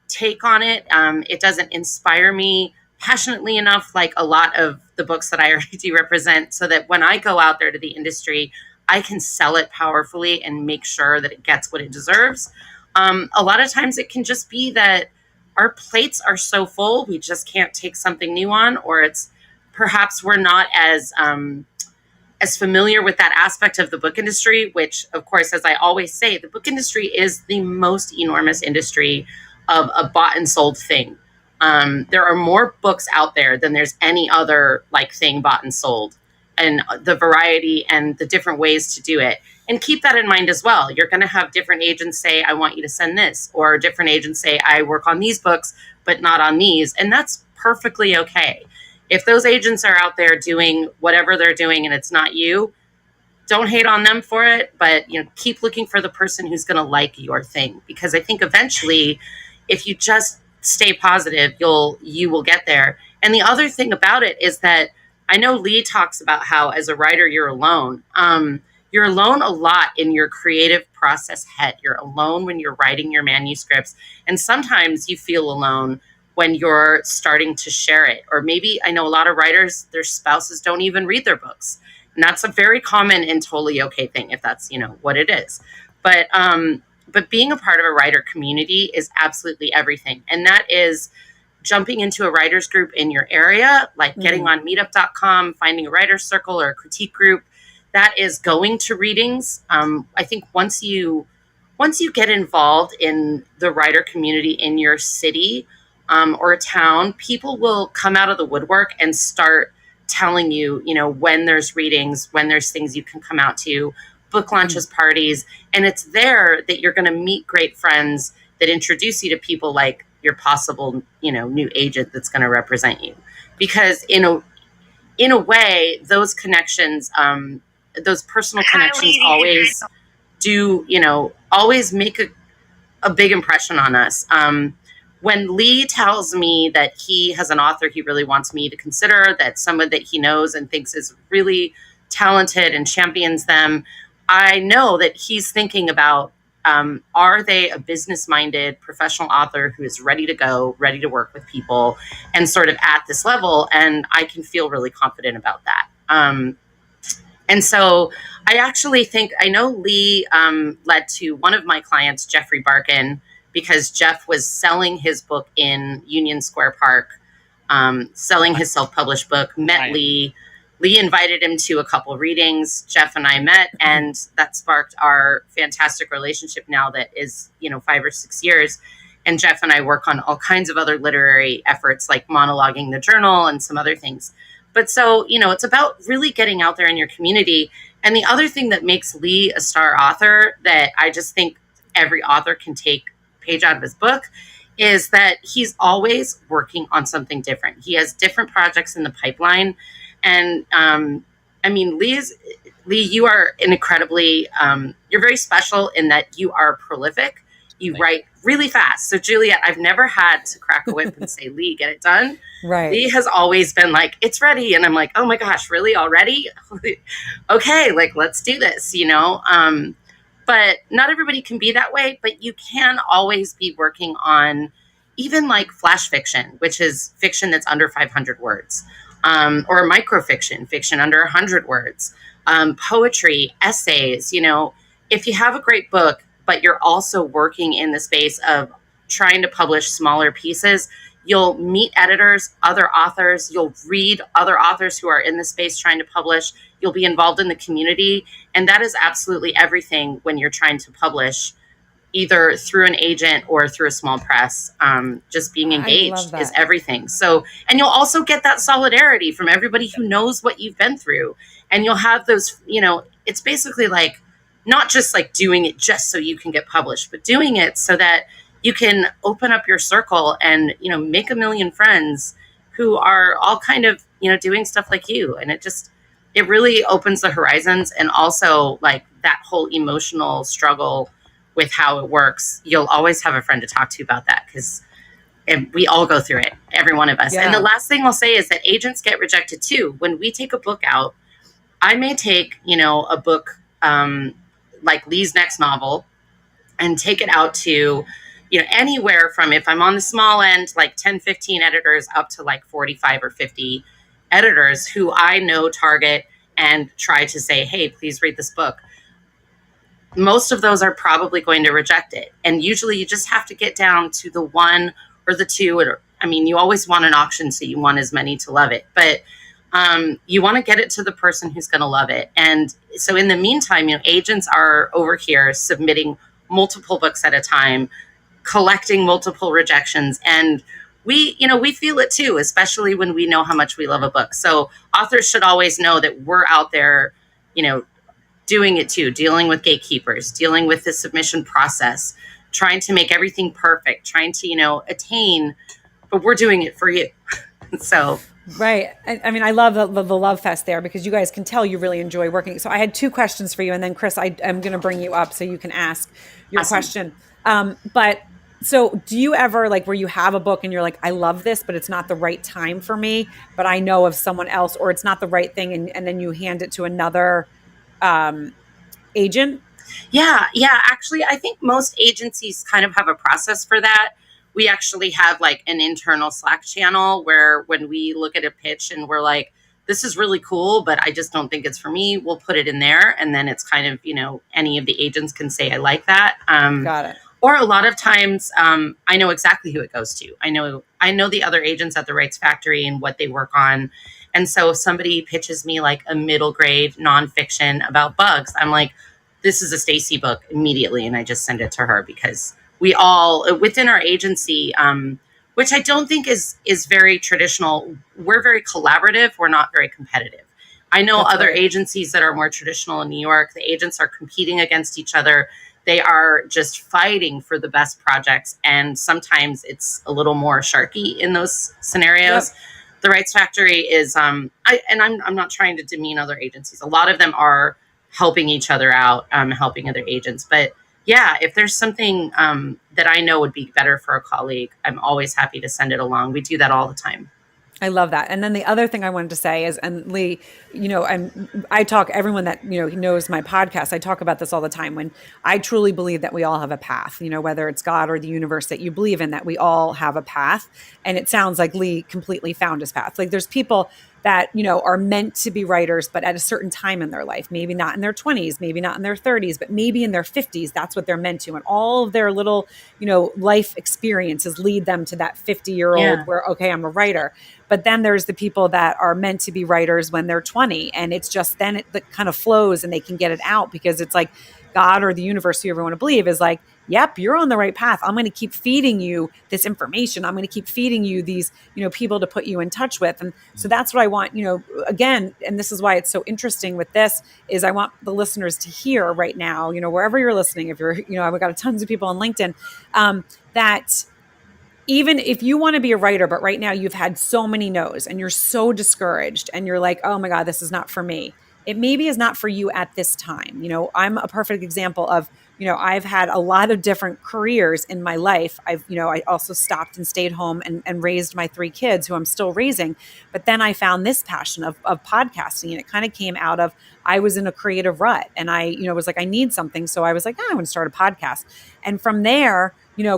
take on it. It doesn't inspire me passionately enough, like a lot of the books that I already do represent, so that when I go out there to the industry, I can sell it powerfully and make sure that it gets what it deserves. A lot of times it can just be that our plates are so full, we just can't take something new on, or it's perhaps we're not as familiar with that aspect of the book industry, which, of course, as I always say, the book industry is the most enormous industry of a bought and sold thing. There are more books out there than there's any other like thing bought and sold, and the variety and the different ways to do it. And keep that in mind as well. You're going to have different agents say, I want you to send this, or different agents say, I work on these books, but not on these. And that's perfectly okay. If those agents are out there doing whatever they're doing and it's not you, don't hate on them for it, but keep looking for the person who's going to like your thing. Because I think eventually, if you just stay positive, you will get there. And the other thing about it is that I know Lee talks about how as a writer, you're alone. You're alone a lot in your creative process head. You're alone when you're writing your manuscripts. And sometimes you feel alone when you're starting to share it. Or maybe I know a lot of writers, their spouses don't even read their books. And that's a very common and totally okay thing if that's, what it is. But being a part of a writer community is absolutely everything. And that is jumping into a writer's group in your area, like getting on meetup.com, finding a writer's circle or a critique group. That is going to readings. I think once you get involved in the writer community in your city or a town, people will come out of the woodwork and start telling you, when there's readings, when there's things you can come out to, book launches, parties. And it's there that you're going to meet great friends that introduce you to people like your possible, new agent that's going to represent you. Because in a way, those connections, those personal connections always do, always make a big impression on us. When Lee tells me that he has an author he really wants me to consider, that someone that he knows and thinks is really talented and champions them, I know that he's thinking about are they a business-minded professional author who is ready to go, ready to work with people, and sort of at this level? And I can feel really confident about that. And so I actually think, I know Lee led to one of my clients, Jeffrey Barkin, because Jeff was selling his book in Union Square Park, selling his self-published book, met Right. Lee. Lee invited him to a couple readings. Jeff and I met, and that sparked our fantastic relationship now that is, 5 or 6 years. And Jeff and I work on all kinds of other literary efforts like monologuing the journal and some other things. But so, it's about really getting out there in your community. And the other thing that makes Lee a star author that I just think every author can take a page out of his book is that he's always working on something different. He has different projects in the pipeline. And Lee, you are an incredibly, you're very special in that you are prolific. You write really fast. So Juliet, I've never had to crack a whip and say, Lee, get it done. Right. Lee has always been like, it's ready. And I'm like, oh my gosh, really already? Okay, let's do this, but not everybody can be that way, but you can always be working on even like flash fiction, which is fiction that's under 500 words, or microfiction, fiction under 100 words, poetry, essays. If you have a great book, but you're also working in the space of trying to publish smaller pieces, you'll meet editors, other authors, you'll read other authors who are in the space trying to publish, you'll be involved in the community. And that is absolutely everything when you're trying to publish, either through an agent or through a small press. Just being engaged is everything. So, and you'll also get that solidarity from everybody who knows what you've been through. And you'll have those, it's basically like, not just like doing it just so you can get published, but doing it so that you can open up your circle and, make a million friends who are all kind of, doing stuff like you. And it really opens the horizons. And also like that whole emotional struggle with how it works, you'll always have a friend to talk to about that, because we all go through it, every one of us. Yeah. And the last thing I'll say is that agents get rejected too. When we take a book out, I may take, a book like Lee's next novel and take it out to, anywhere from, if I'm on the small end, like 10, 15 editors up to like 45 or 50 editors who I know target and try to say, hey, please read this book. Most of those are probably going to reject it. And usually you just have to get down to the one or the two. You always want an auction, so you want as many to love it. But you want to get it to the person who's going to love it. And so in the meantime, agents are over here submitting multiple books at a time, collecting multiple rejections. And we feel it too, especially when we know how much we love a book. So authors should always know that we're out there, doing it too, dealing with gatekeepers, dealing with the submission process, trying to make everything perfect, trying to, attain, but we're doing it for you. So. Right. I love the love fest there, because you guys can tell you really enjoy working. So I had 2 questions for you, and then Chris, I'm going to bring you up so you can ask your question. But so do you ever, like, where you have a book and you're like, I love this, but it's not the right time for me, but I know of someone else, or it's not the right thing, and then you hand it to another agent? Yeah. Actually, I think most agencies kind of have a process for that. We actually have like an internal Slack channel where when we look at a pitch and we're like, this is really cool, but I just don't think it's for me, we'll put it in there. And then it's kind of, any of the agents can say, I like that. Got it. Or a lot of times, I know exactly who it goes to. I know the other agents at the Rights Factory and what they work on. And so if somebody pitches me like a middle grade nonfiction about bugs, I'm like, this is a Stacy book immediately. And I just send it to her, because we all within our agency, which I don't think is very traditional. We're very collaborative. We're not very competitive. I know That's other right. agencies that are more traditional in New York. The agents are competing against each other. They are just fighting for the best projects. And sometimes it's a little more sharky in those scenarios. Yep. The Rights Factory is, I'm not trying to demean other agencies. A lot of them are helping each other out, helping other agents. But yeah, if there's something that I know would be better for a colleague, I'm always happy to send it along. We do that all the time. I love that. And then the other thing I wanted to say is, and Lee, I talk, everyone that, knows my podcast, I talk about this all the time. When I truly believe that we all have a path, whether it's God or the universe that you believe in, that we all have a path. And it sounds like Lee completely found his path. Like there's people that, are meant to be writers, but at a certain time in their life, maybe not in their 20s, maybe not in their 30s, but maybe in their 50s, that's what they're meant to. And all of their little, life experiences lead them to that 50-year-old Yeah. where, okay, I'm a writer. But then there's the people that are meant to be writers when they're 20. And it's just then it kind of flows and they can get it out because it's like God or the universe, whoever you want to believe, is like, yep, you're on the right path. I'm going to keep feeding you this information. I'm going to keep feeding you these, people to put you in touch with. And so that's what I want, again, and this is why it's so interesting with this is I want the listeners to hear right now, wherever you're listening, if you're, I've got tons of people on LinkedIn, that even if you want to be a writer, but right now you've had so many no's and you're so discouraged and you're like, oh my God, this is not for me. It maybe is not for you at this time. I'm a perfect example of, I've had a lot of different careers in my life. I also stopped and stayed home and raised my 3 kids who I'm still raising. But then I found this passion of podcasting, and it kind of came out of, I was in a creative rut and I, was like, I need something. So I was like, I want to start a podcast. And from there,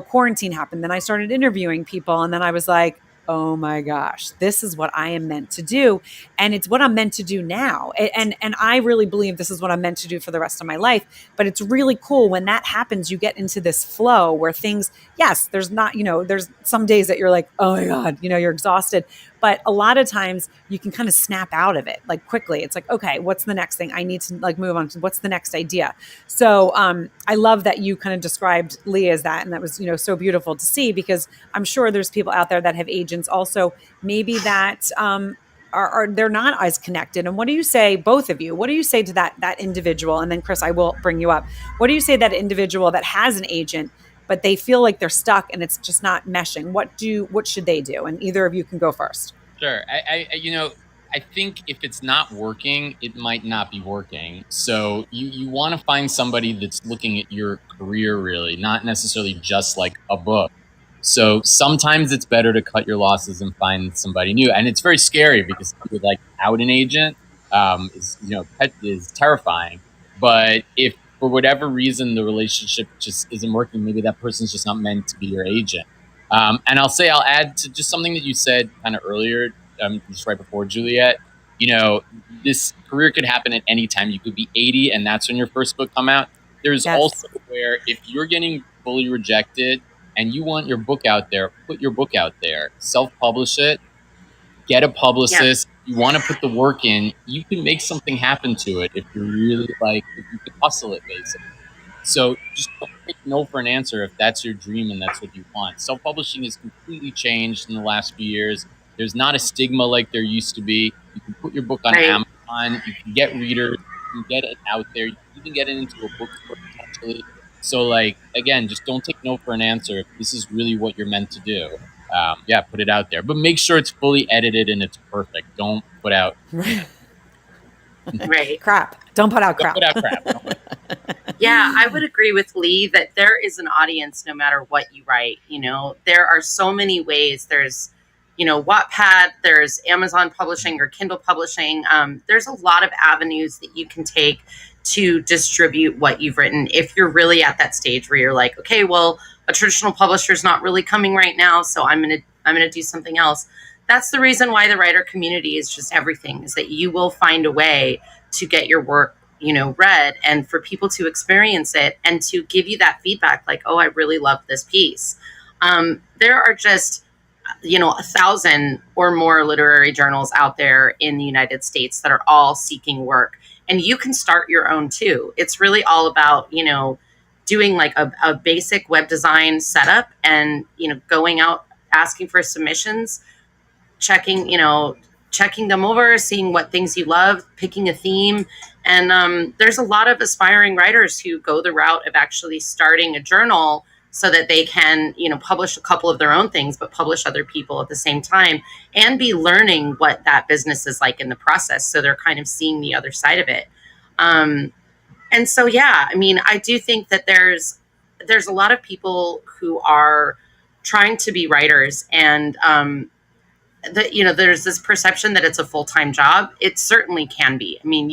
quarantine happened. Then I started interviewing people. And then I was like, oh my gosh, this is what I am meant to do. And it's what I'm meant to do now. And I really believe this is what I'm meant to do for the rest of my life. But it's really cool when that happens, you get into this flow where things, yes, there's not, there's some days that you're like, oh my God, you're exhausted. But a lot of times you can kind of snap out of it like quickly. It's like, okay, what's the next thing? I need to like move on to what's the next idea. So I love that you kind of described Lee as that. And that was, so beautiful to see, because I'm sure there's people out there that have agents also maybe that are they're not as connected. And what do you say, both of you, what do you say to that individual? And then Chris, I will bring you up. What do you say to that individual that has an agent, but they feel like they're stuck and it's just not meshing? What should they do? And either of you can go first. Sure. I think if it's not working, it might not be working. So you want to find somebody that's looking at your career, really, not necessarily just like a book. So sometimes it's better to cut your losses and find somebody new. And it's very scary because like out an agent is terrifying. But if for whatever reason the relationship just isn't working, maybe that person's just not meant to be your agent. And I'll add to just something that you said kind of earlier, just right before Juliet. This career could happen at any time. You could be 80 and that's when your first book come out. There's Yes. also where if you're getting fully rejected and you want your book out there, put your book out there, self-publish it, get a publicist. Yeah. You want to put the work in, you can make something happen to it if you really if you can hustle it, basically. So just don't take no for an answer if that's your dream and that's what you want. Self-publishing has completely changed in the last few years. There's not a stigma like there used to be. You can put your book on Amazon. You can get readers. You can get it out there. You can even get it into a bookstore potentially. So, again, just don't take no for an answer if this is really what you're meant to do. Put it out there. But make sure it's fully edited and it's perfect. Don't put out... Right. Crap. Don't put out crap. Don't put out crap. Yeah, I would agree with Lee that there is an audience no matter what you write. There are so many ways. There's, Wattpad, there's Amazon publishing or Kindle publishing. There's a lot of avenues that you can take to distribute what you've written. If you're really at that stage where you're like, okay, well, a traditional publisher is not really coming right now, so I'm going to do something else. That's the reason why the writer community is just everything, is that you will find a way to get your work, read, and for people to experience it and to give you that feedback like, oh, I really love this piece. There are just, 1,000 or more literary journals out there in the United States that are all seeking work. And you can start your own too. It's really all about, doing like a basic web design setup and, going out, asking for submissions, checking them over, seeing what things you love, picking a theme. And there's a lot of aspiring writers who go the route of actually starting a journal so that they can, publish a couple of their own things, but publish other people at the same time and be learning what that business is like in the process. So they're kind of seeing the other side of it. And so, yeah, I do think that there's a lot of people who are trying to be writers and, there's this perception that it's a full-time job. It certainly can be. I mean,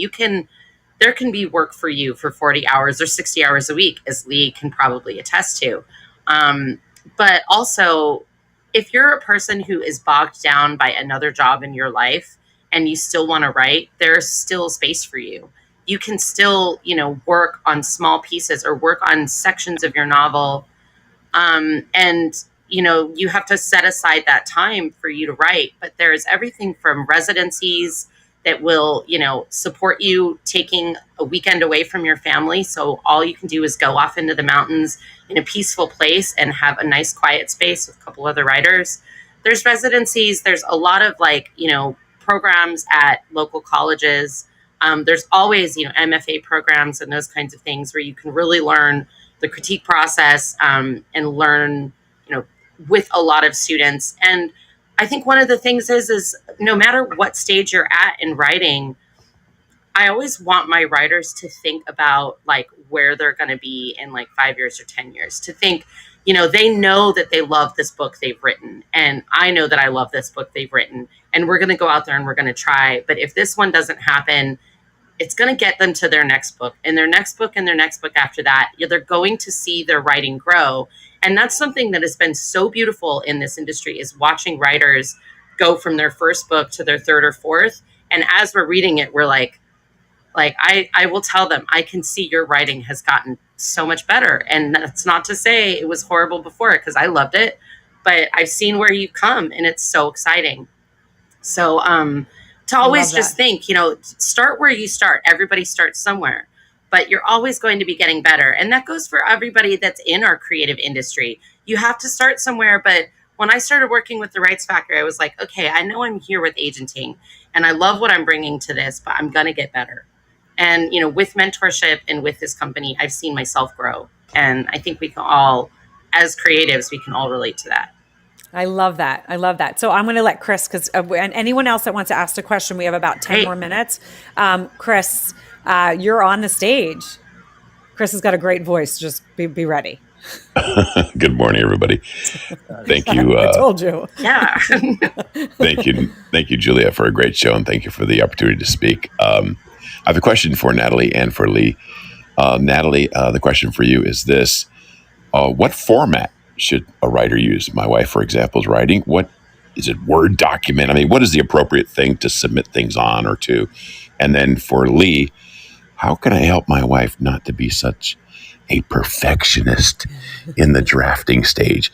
there can be work for you for 40 hours or 60 hours a week, as Lee can probably attest to. But also, if you're a person who is bogged down by another job in your life and you still want to write, there's still space for you. You can still, work on small pieces or work on sections of your novel. And you have to set aside that time for you to write. But there's everything from residencies that will, support you taking a weekend away from your family. So all you can do is go off into the mountains in a peaceful place and have a nice quiet space with a couple other writers. There's residencies. There's a lot of programs at local colleges. There's always, MFA programs and those kinds of things where you can really learn the critique process, and learn, with a lot of students. And I think one of the things is no matter what stage you're at in writing, I always want my writers to think about where they're going to be in 5 years or 10 years, to think, they know that they love this book they've written. And I know that I love this book they've written, and we're going to go out there and we're going to try. But if this one doesn't happen, it's going to get them to their next book and their next book and their next book after that. They're going to see their writing grow. And that's something that has been so beautiful in this industry, is watching writers go from their first book to their third or fourth. And as we're reading it, we're I will tell them, I can see your writing has gotten so much better. And that's not to say it was horrible before, because I loved it, but I've seen where you've come, and it's so exciting. So, to always just think, start where you start. Everybody starts somewhere, but you're always going to be getting better. And that goes for everybody that's in our creative industry. You have to start somewhere. But when I started working with the Rights Factory, I was like, okay, I know I'm here with agenting and I love what I'm bringing to this, but I'm going to get better. And, with mentorship and with this company, I've seen myself grow. And I think we can all, as creatives, we can all relate to that. I love that. I love that. So I'm going to let Chris, and anyone else that wants to ask a question, we have about 10 more minutes. Chris, you're on the stage. Chris has got a great voice. Just be ready. Good morning, everybody. Thank you. I told you. Yeah. Thank you, Julia, for a great show, and thank you for the opportunity to speak. I have a question for Natalie and for Lee. Natalie, the question for you is this. What format should a writer use? My wife, for example, is writing. What is it? Word document? I mean, what is the appropriate thing to submit things on or to? And then for Lee, how can I help my wife not to be such a perfectionist in the drafting stage?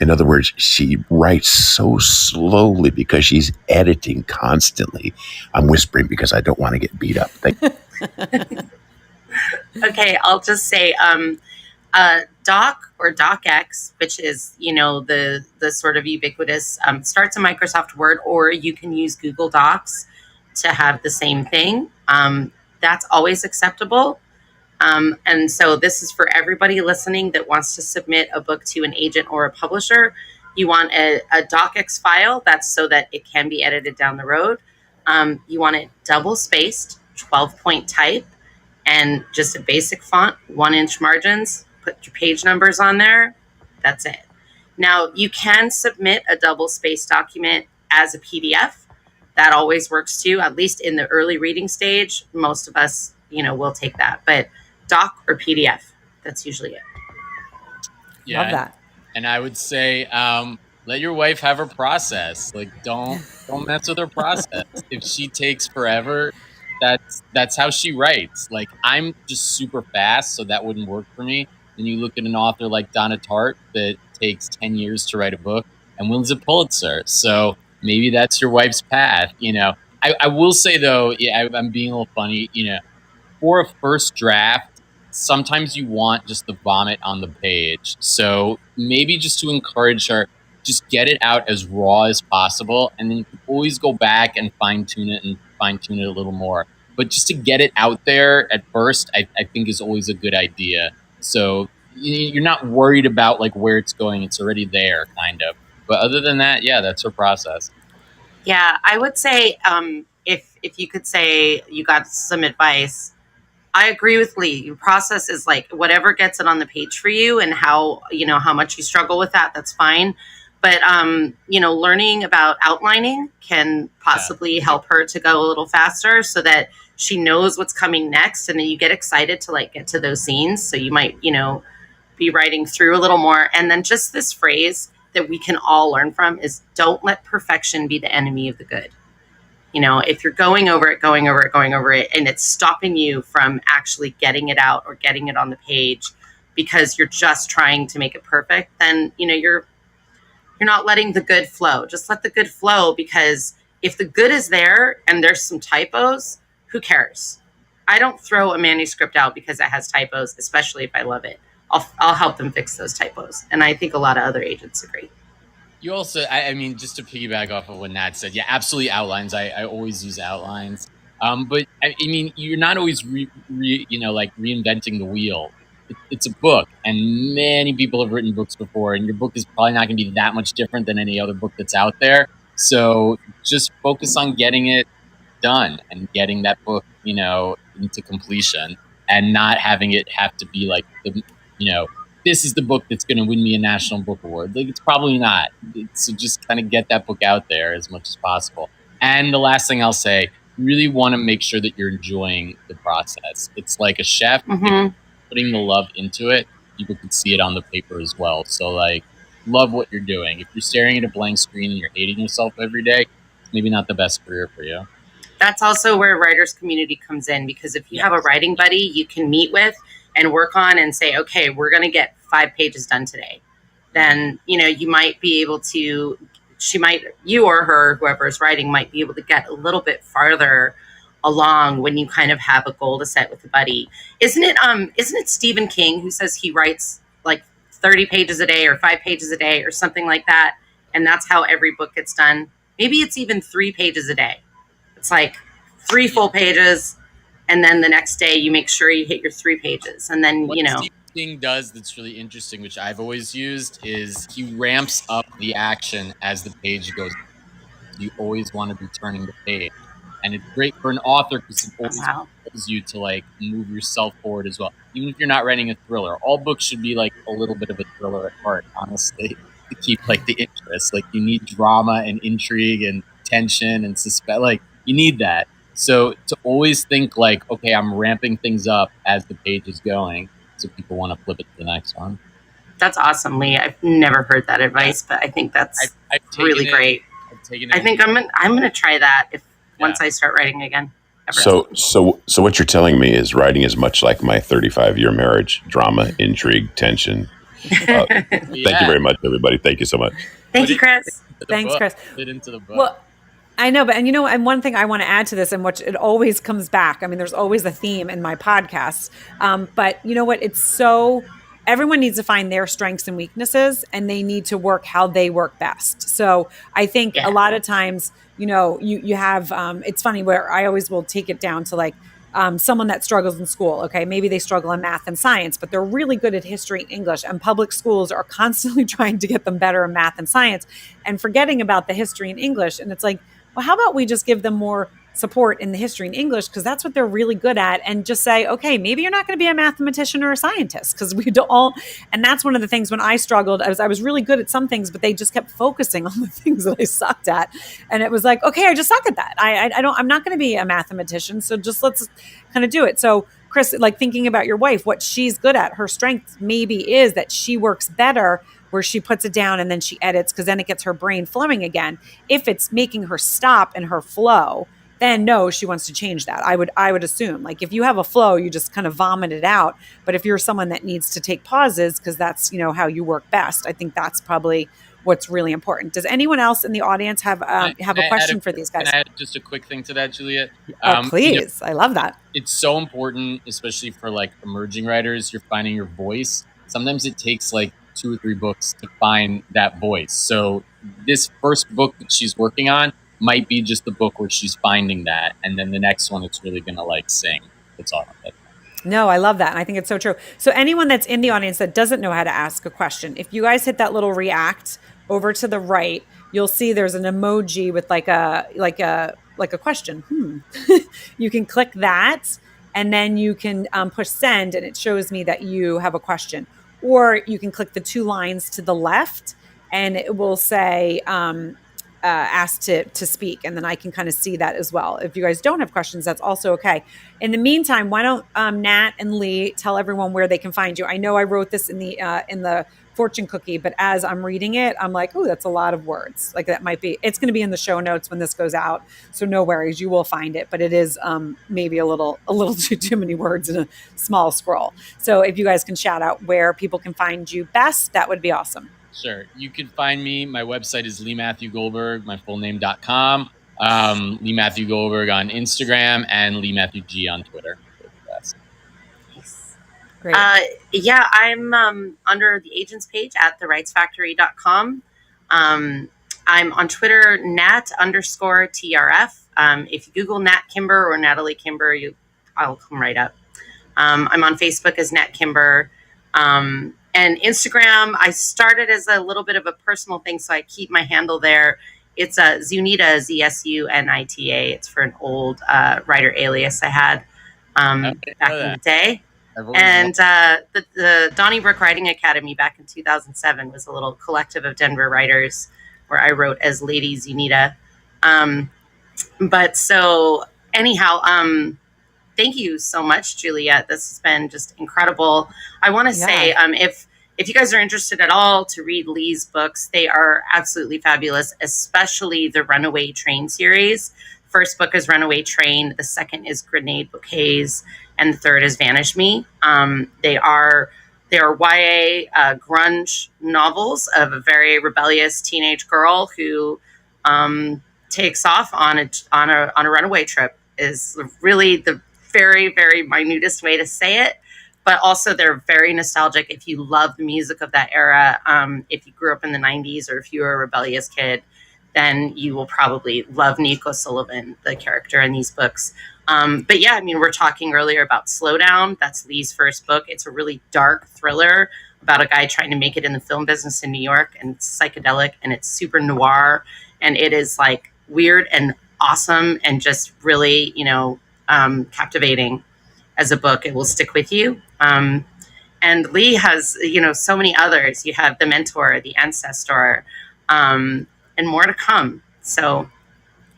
In other words, she writes so slowly because she's editing constantly. I'm whispering because I don't want to get beat up. Okay, I'll just say Doc or DocX, which is, the sort of ubiquitous, starts in Microsoft Word, or you can use Google Docs to have the same thing. That's always acceptable. And so this is for everybody listening that wants to submit a book to an agent or a publisher. You want a DocX file. That's so that it can be edited down the road. You want it double spaced, 12-point type, and just a basic font, 1-inch margins. Put your page numbers on there. That's it. Now, you can submit a double spaced document as a PDF. That always works too, at least in the early reading stage. Most of us, will take that. But doc or PDF, that's usually it. Yeah, love that. And I would say, let your wife have her process. Don't mess with her process. If she takes forever, that's how she writes. I'm just super fast, so that wouldn't work for me. And you look at an author like Donna Tartt that takes 10 years to write a book and wins a Pulitzer. So maybe that's your wife's path. I will say though, I'm being a little funny, for a first draft, sometimes you want just the vomit on the page. So maybe just to encourage her, just get it out as raw as possible. And then you can always go back and fine tune it a little more. But just to get it out there at first, I think is always a good idea. So you're not worried about where it's going. It's already there, kind of. But other than that, yeah, that's her process. Yeah, I would say if you could say you got some advice, I agree with Lee. Your process is whatever gets it on the page for you, and how much you struggle with that, that's fine. But learning about outlining can possibly help her to go a little faster, so that she knows what's coming next, and then you get excited to like get to those scenes. So you might, be writing through a little more. And then just this phrase that we can all learn from is, don't let perfection be the enemy of the good. If you're going over it, and it's stopping you from actually getting it out or getting it on the page because you're just trying to make it perfect, then, you're not letting the good flow. Just let the good flow, because if the good is there and there's some typos, who cares? I don't throw a manuscript out because it has typos, especially if I love it. I'll help them fix those typos. And I think a lot of other agents agree. You also, I mean, just to piggyback off of what Nat said, yeah, absolutely outlines. I always use outlines. But I mean, you're not always reinventing the wheel. It's a book, and many people have written books before, and your book is probably not going to be that much different than any other book that's out there. So just focus on getting it done and getting that book, into completion, and not having it have to be like this is the book that's going to win me a National Book Award. Like, it's probably not. So just kind of get that book out there as much as possible. And the last thing I'll say, really want to make sure that you're enjoying the process. It's like a chef. Mm-hmm. Putting the love into it, people can see it on the paper as well. So, like, love what you're doing. If you're staring at a blank screen and you're hating yourself every day, it's maybe not the best career for you. That's also where writers community comes in, because if you have a writing buddy you can meet with and work on and say, okay, we're going to get 5 pages done today, then, you might be able to, you or her, whoever is writing, might be able to get a little bit farther along when you kind of have a goal to set with a buddy. Isn't it Stephen King who says he writes like 30 pages a day or 5 pages a day or something like that? And that's how every book gets done. Maybe it's even 3 pages a day. It's like 3 full pages, and then the next day you make sure you hit your 3 pages. And then, what Stephen King does that's really interesting, which I've always used, is he ramps up the action as the page goes. You always want to be turning the page. And it's great for an author because it always allows you to like move yourself forward as well. Even if you're not writing a thriller, all books should be like a little bit of a thriller at heart, honestly, to keep like the interest. Like, you need drama and intrigue and tension and suspense. Like, you need that. So to always think like, okay, I'm ramping things up as the page is going, so people want to flip it to the next one. That's awesome, Lee. I've never heard that advice, but I think that's really great. I think I'm gonna try that once I start writing again. So what you're telling me is writing is much like my 35-year marriage: drama, intrigue, tension. Thank you very much, everybody. Thank you so much. Thank you, Chris. Thanks, Chris. Put it into the book. Well, I know, but and one thing I want to add to this, and which it always comes back. I mean, there's always a theme in my podcasts, but you know what? Everyone needs to find their strengths and weaknesses, and they need to work how they work best. So I think a lot of times, you have, it's funny where I always will take it down to like someone that struggles in school. Okay, maybe they struggle in math and science, but they're really good at history and English, and public schools are constantly trying to get them better in math and science and forgetting about the history and English. And it's like, well, how about we just give them more support in the history and English, because that's what they're really good at, and just say, okay, maybe you're not going to be a mathematician or a scientist, because we don't all. And that's one of the things when I struggled, I was really good at some things, but they just kept focusing on the things that I sucked at, and it was like, okay, I just suck at that. I'm not going to be a mathematician, so just let's kind of do it. So Chris, like thinking about your wife, what she's good at, her strength maybe is that she works better where she puts it down and then she edits, because then it gets her brain flowing again. If it's making her stop in her flow, then no, she wants to change that. I would assume, like, if you have a flow, you just kind of vomit it out. But if you're someone that needs to take pauses, because that's, how you work best, I think that's probably what's really important. Does anyone else in the audience have a question for these guys? Can I add just a quick thing to that, Juliet? Please. I love that. It's so important, especially for like emerging writers. You're finding your voice. Sometimes it takes like 2 or 3 books to find that voice. So this first book that she's working on might be just the book where she's finding that, and then the next one it's really gonna like sing. That's all. No, I love that. And I think it's so true. So anyone that's in the audience that doesn't know how to ask a question, if you guys hit that little react over to the right, you'll see there's an emoji with like a question. You can click that, and then you can push send, and it shows me that you have a question. Or you can click the 2 lines to the left, and it will say asked to speak, and then I can kind of see that as well. If you guys don't have questions, that's also okay. In the meantime, why don't Nat and Lee tell everyone where they can find you? I know I wrote this in the fortune cookie, but as I'm reading it, I'm like, oh, that's a lot of words. Like that might be, it's going to be in the show notes when this goes out. So no worries, you will find it, but it is maybe a little too many words in a small scroll. So if you guys can shout out where people can find you best, that would be awesome. Sure. You can find me. My website is Lee Matthew Goldberg, my full name.com. Lee Matthew Goldberg on Instagram and Lee Matthew G on Twitter. Great. Yeah, I'm under the agents page at therightsfactory.com. I'm on Twitter, Nat_TRF. If you Google Nat Kimber or Natalie Kimber, I'll come right up. I'm on Facebook as Nat Kimber. And Instagram, I started as a little bit of a personal thing, so I keep my handle there. It's Zunita, Zsunita. It's for an old writer alias I had back in the day. And the Donnybrook Writing Academy back in 2007 was a little collective of Denver writers where I wrote as Lady Zunita. But so anyhow, thank you so much, Juliet. This has been just incredible. I want to say, if you guys are interested at all to read Lee's books, they are absolutely fabulous, especially the Runaway Train series. First book is Runaway Train. The second is Grenade Bouquets. And the third is Vanish Me. They are YA grunge novels of a very rebellious teenage girl who takes off on a runaway trip. Is really the very, very minutest way to say it. But also they're very nostalgic if you love the music of that era. If you grew up in the 90s or if you were a rebellious kid, then you will probably love Nico Sullivan, the character in these books. But yeah, I mean, we're talking earlier about Slowdown. That's Lee's first book. It's a really dark thriller about a guy trying to make it in the film business in New York, and it's psychedelic and it's super noir, and it is like weird and awesome and just really, captivating as a book. It will stick with you. And Lee has, so many others. You have The Mentor, The Ancestor, and more to come. So,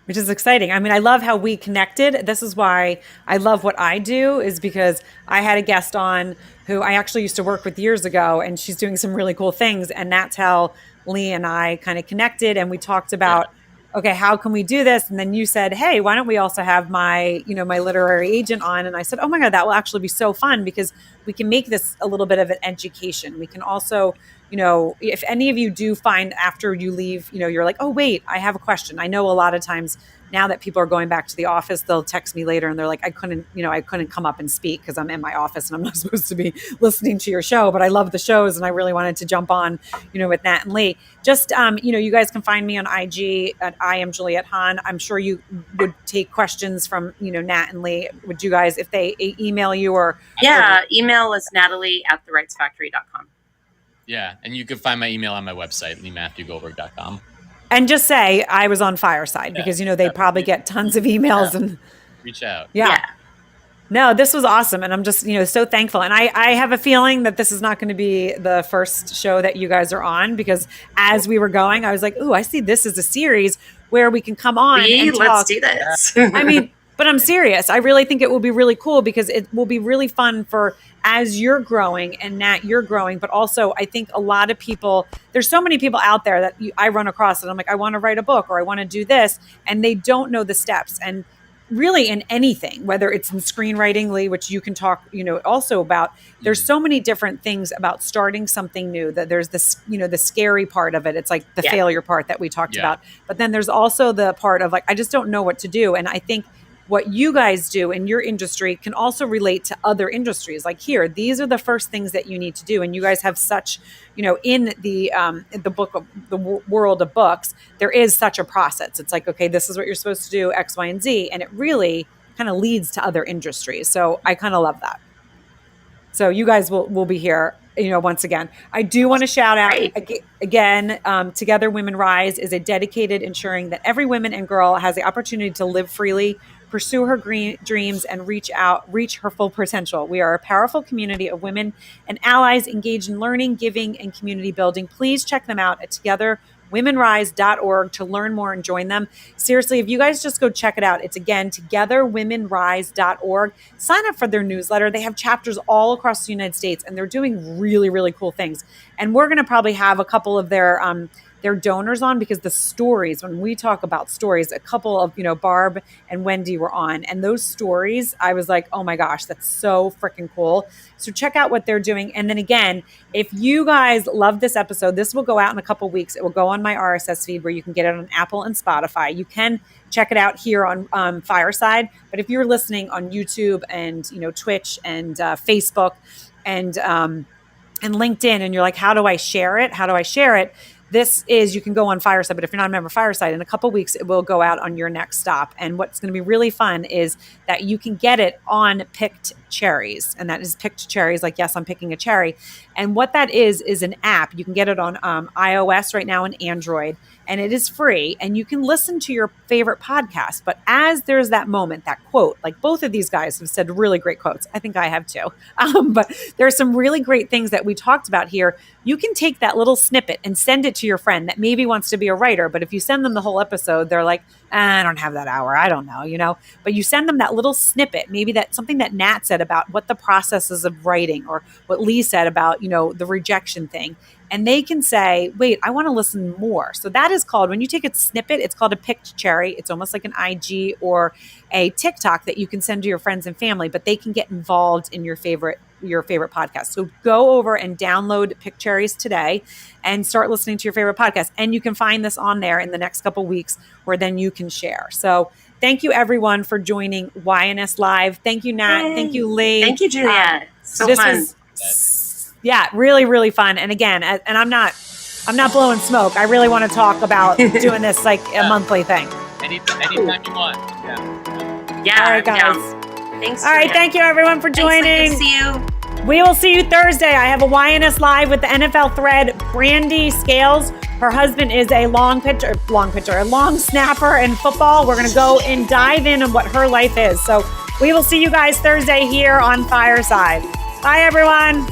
which is exciting. I mean, I love how we connected. This is why I love what I do, is because I had a guest on who I actually used to work with years ago, and she's doing some really cool things. And that's how Lee and I kind of connected. And we talked about, okay, how can we do this? And then you said, hey, why don't we also have my literary agent on? And I said, oh my God, that will actually be so fun, because we can make this a little bit of an education. We can also, if any of you do find after you leave, you're like, oh, wait, I have a question. I know a lot of times now that people are going back to the office, they'll text me later and they're like, I couldn't come up and speak because I'm in my office and I'm not supposed to be listening to your show, but I love the shows and I really wanted to jump on, with Nat and Lee. Just, you guys can find me on IG at I am Juliet Hahn. I'm sure you would take questions from, Nat and Lee. Would you guys, if they email you or? Yeah, email is Natalie@therightsfactory.com. Yeah, and you can find my email on my website, LeeMatthewGoldberg.com. And just say I was on Fireside, because they probably get tons of emails and reach out. Yeah. No, this was awesome, and I'm just so thankful. And I have a feeling that this is not going to be the first show that you guys are on, because as we were going, I was like, ooh, I see this as a series where we can come on and talk. Let's do this. I mean, but I'm serious. I really think it will be really cool, because it will be really fun for, as you're growing, and Nat, you're growing, but also I think a lot of people, there's so many people out there that I run across and I'm like, I want to write a book or I want to do this, and they don't know the steps. And really in anything, whether it's in screenwriting, Lee, which you can talk, also about, there's so many different things about starting something new, that there's this, the scary part of it. It's like the failure part that we talked about, but then there's also the part of like, I just don't know what to do. And I think what you guys do in your industry can also relate to other industries. Like here, these are the first things that you need to do. And you guys have such, in the book of the world of books, there is such a process. It's like, okay, this is what you're supposed to do, X, Y, and Z. And it really kind of leads to other industries. So I kind of love that. So you guys will be here, once again. I do want to shout out again, Together Women Rise is a dedicated ensuring that every woman and girl has the opportunity to live freely, pursue her dreams, and reach her full potential. We are a powerful community of women and allies engaged in learning, giving, and community building. Please check them out at togetherwomenrise.org to learn more and join them. Seriously, if you guys just go check it out, it's again, togetherwomenrise.org. Sign up for their newsletter. They have chapters all across the United States, and they're doing really, really cool things. And we're going to probably have a couple of their donors on, because the stories, when we talk about stories, a couple of, Barb and Wendy were on, and those stories, I was like, oh my gosh, that's so freaking cool. So check out what they're doing. And then again, if you guys love this episode, this will go out in a couple weeks. It will go on my RSS feed where you can get it on Apple and Spotify. You can check it out here on Fireside. But if you're listening on YouTube and, Twitch and Facebook and LinkedIn, and you're like, how do I share it? This is, you can go on Fireside, but if you're not a member of Fireside, in a couple of weeks, it will go out on your next stop. And what's going to be really fun is that you can get it on Picked Cherries. And that is Picked Cherries, like, yes, I'm picking a cherry. And what that is an app. You can get it on iOS right now and Android. And it is free, and you can listen to your favorite podcast. But as there's that moment, that quote, like both of these guys have said really great quotes. I think I have too. But there's some really great things that we talked about here. You can take that little snippet and send it to your friend that maybe wants to be a writer. But if you send them the whole episode, they're like, I don't have that hour. I don't know, But you send them that little snippet, maybe that's something that Nat said about what the process is of writing, or what Lee said about, the rejection thing. And they can say, wait, I want to listen more. So that is called, when you take a snippet, it's called a picked cherry. It's almost like an IG or a TikTok that you can send to your friends and family, but they can get involved in your favorite podcast. So go over and download Picked Cherries today and start listening to your favorite podcast. And you can find this on there in the next couple of weeks, where then you can share. So thank you everyone for joining YNS Live. Thank you, Nat. Yay. Thank you, Lee. Thank you, Juliet. So this fun. Yeah, really, really fun. And again, and I'm not blowing smoke. I really want to talk about doing this like a monthly thing. Anytime you want. Yeah. All right, guys. Thanks. All right, Juliet. thank you everyone for joining. Thanks, see you. We will see you Thursday. I have a YNS Live with the NFL thread, Brandy Scales. Her husband is a long snapper in football. We're going to go and dive in on what her life is. So we will see you guys Thursday here on Fireside. Bye, everyone.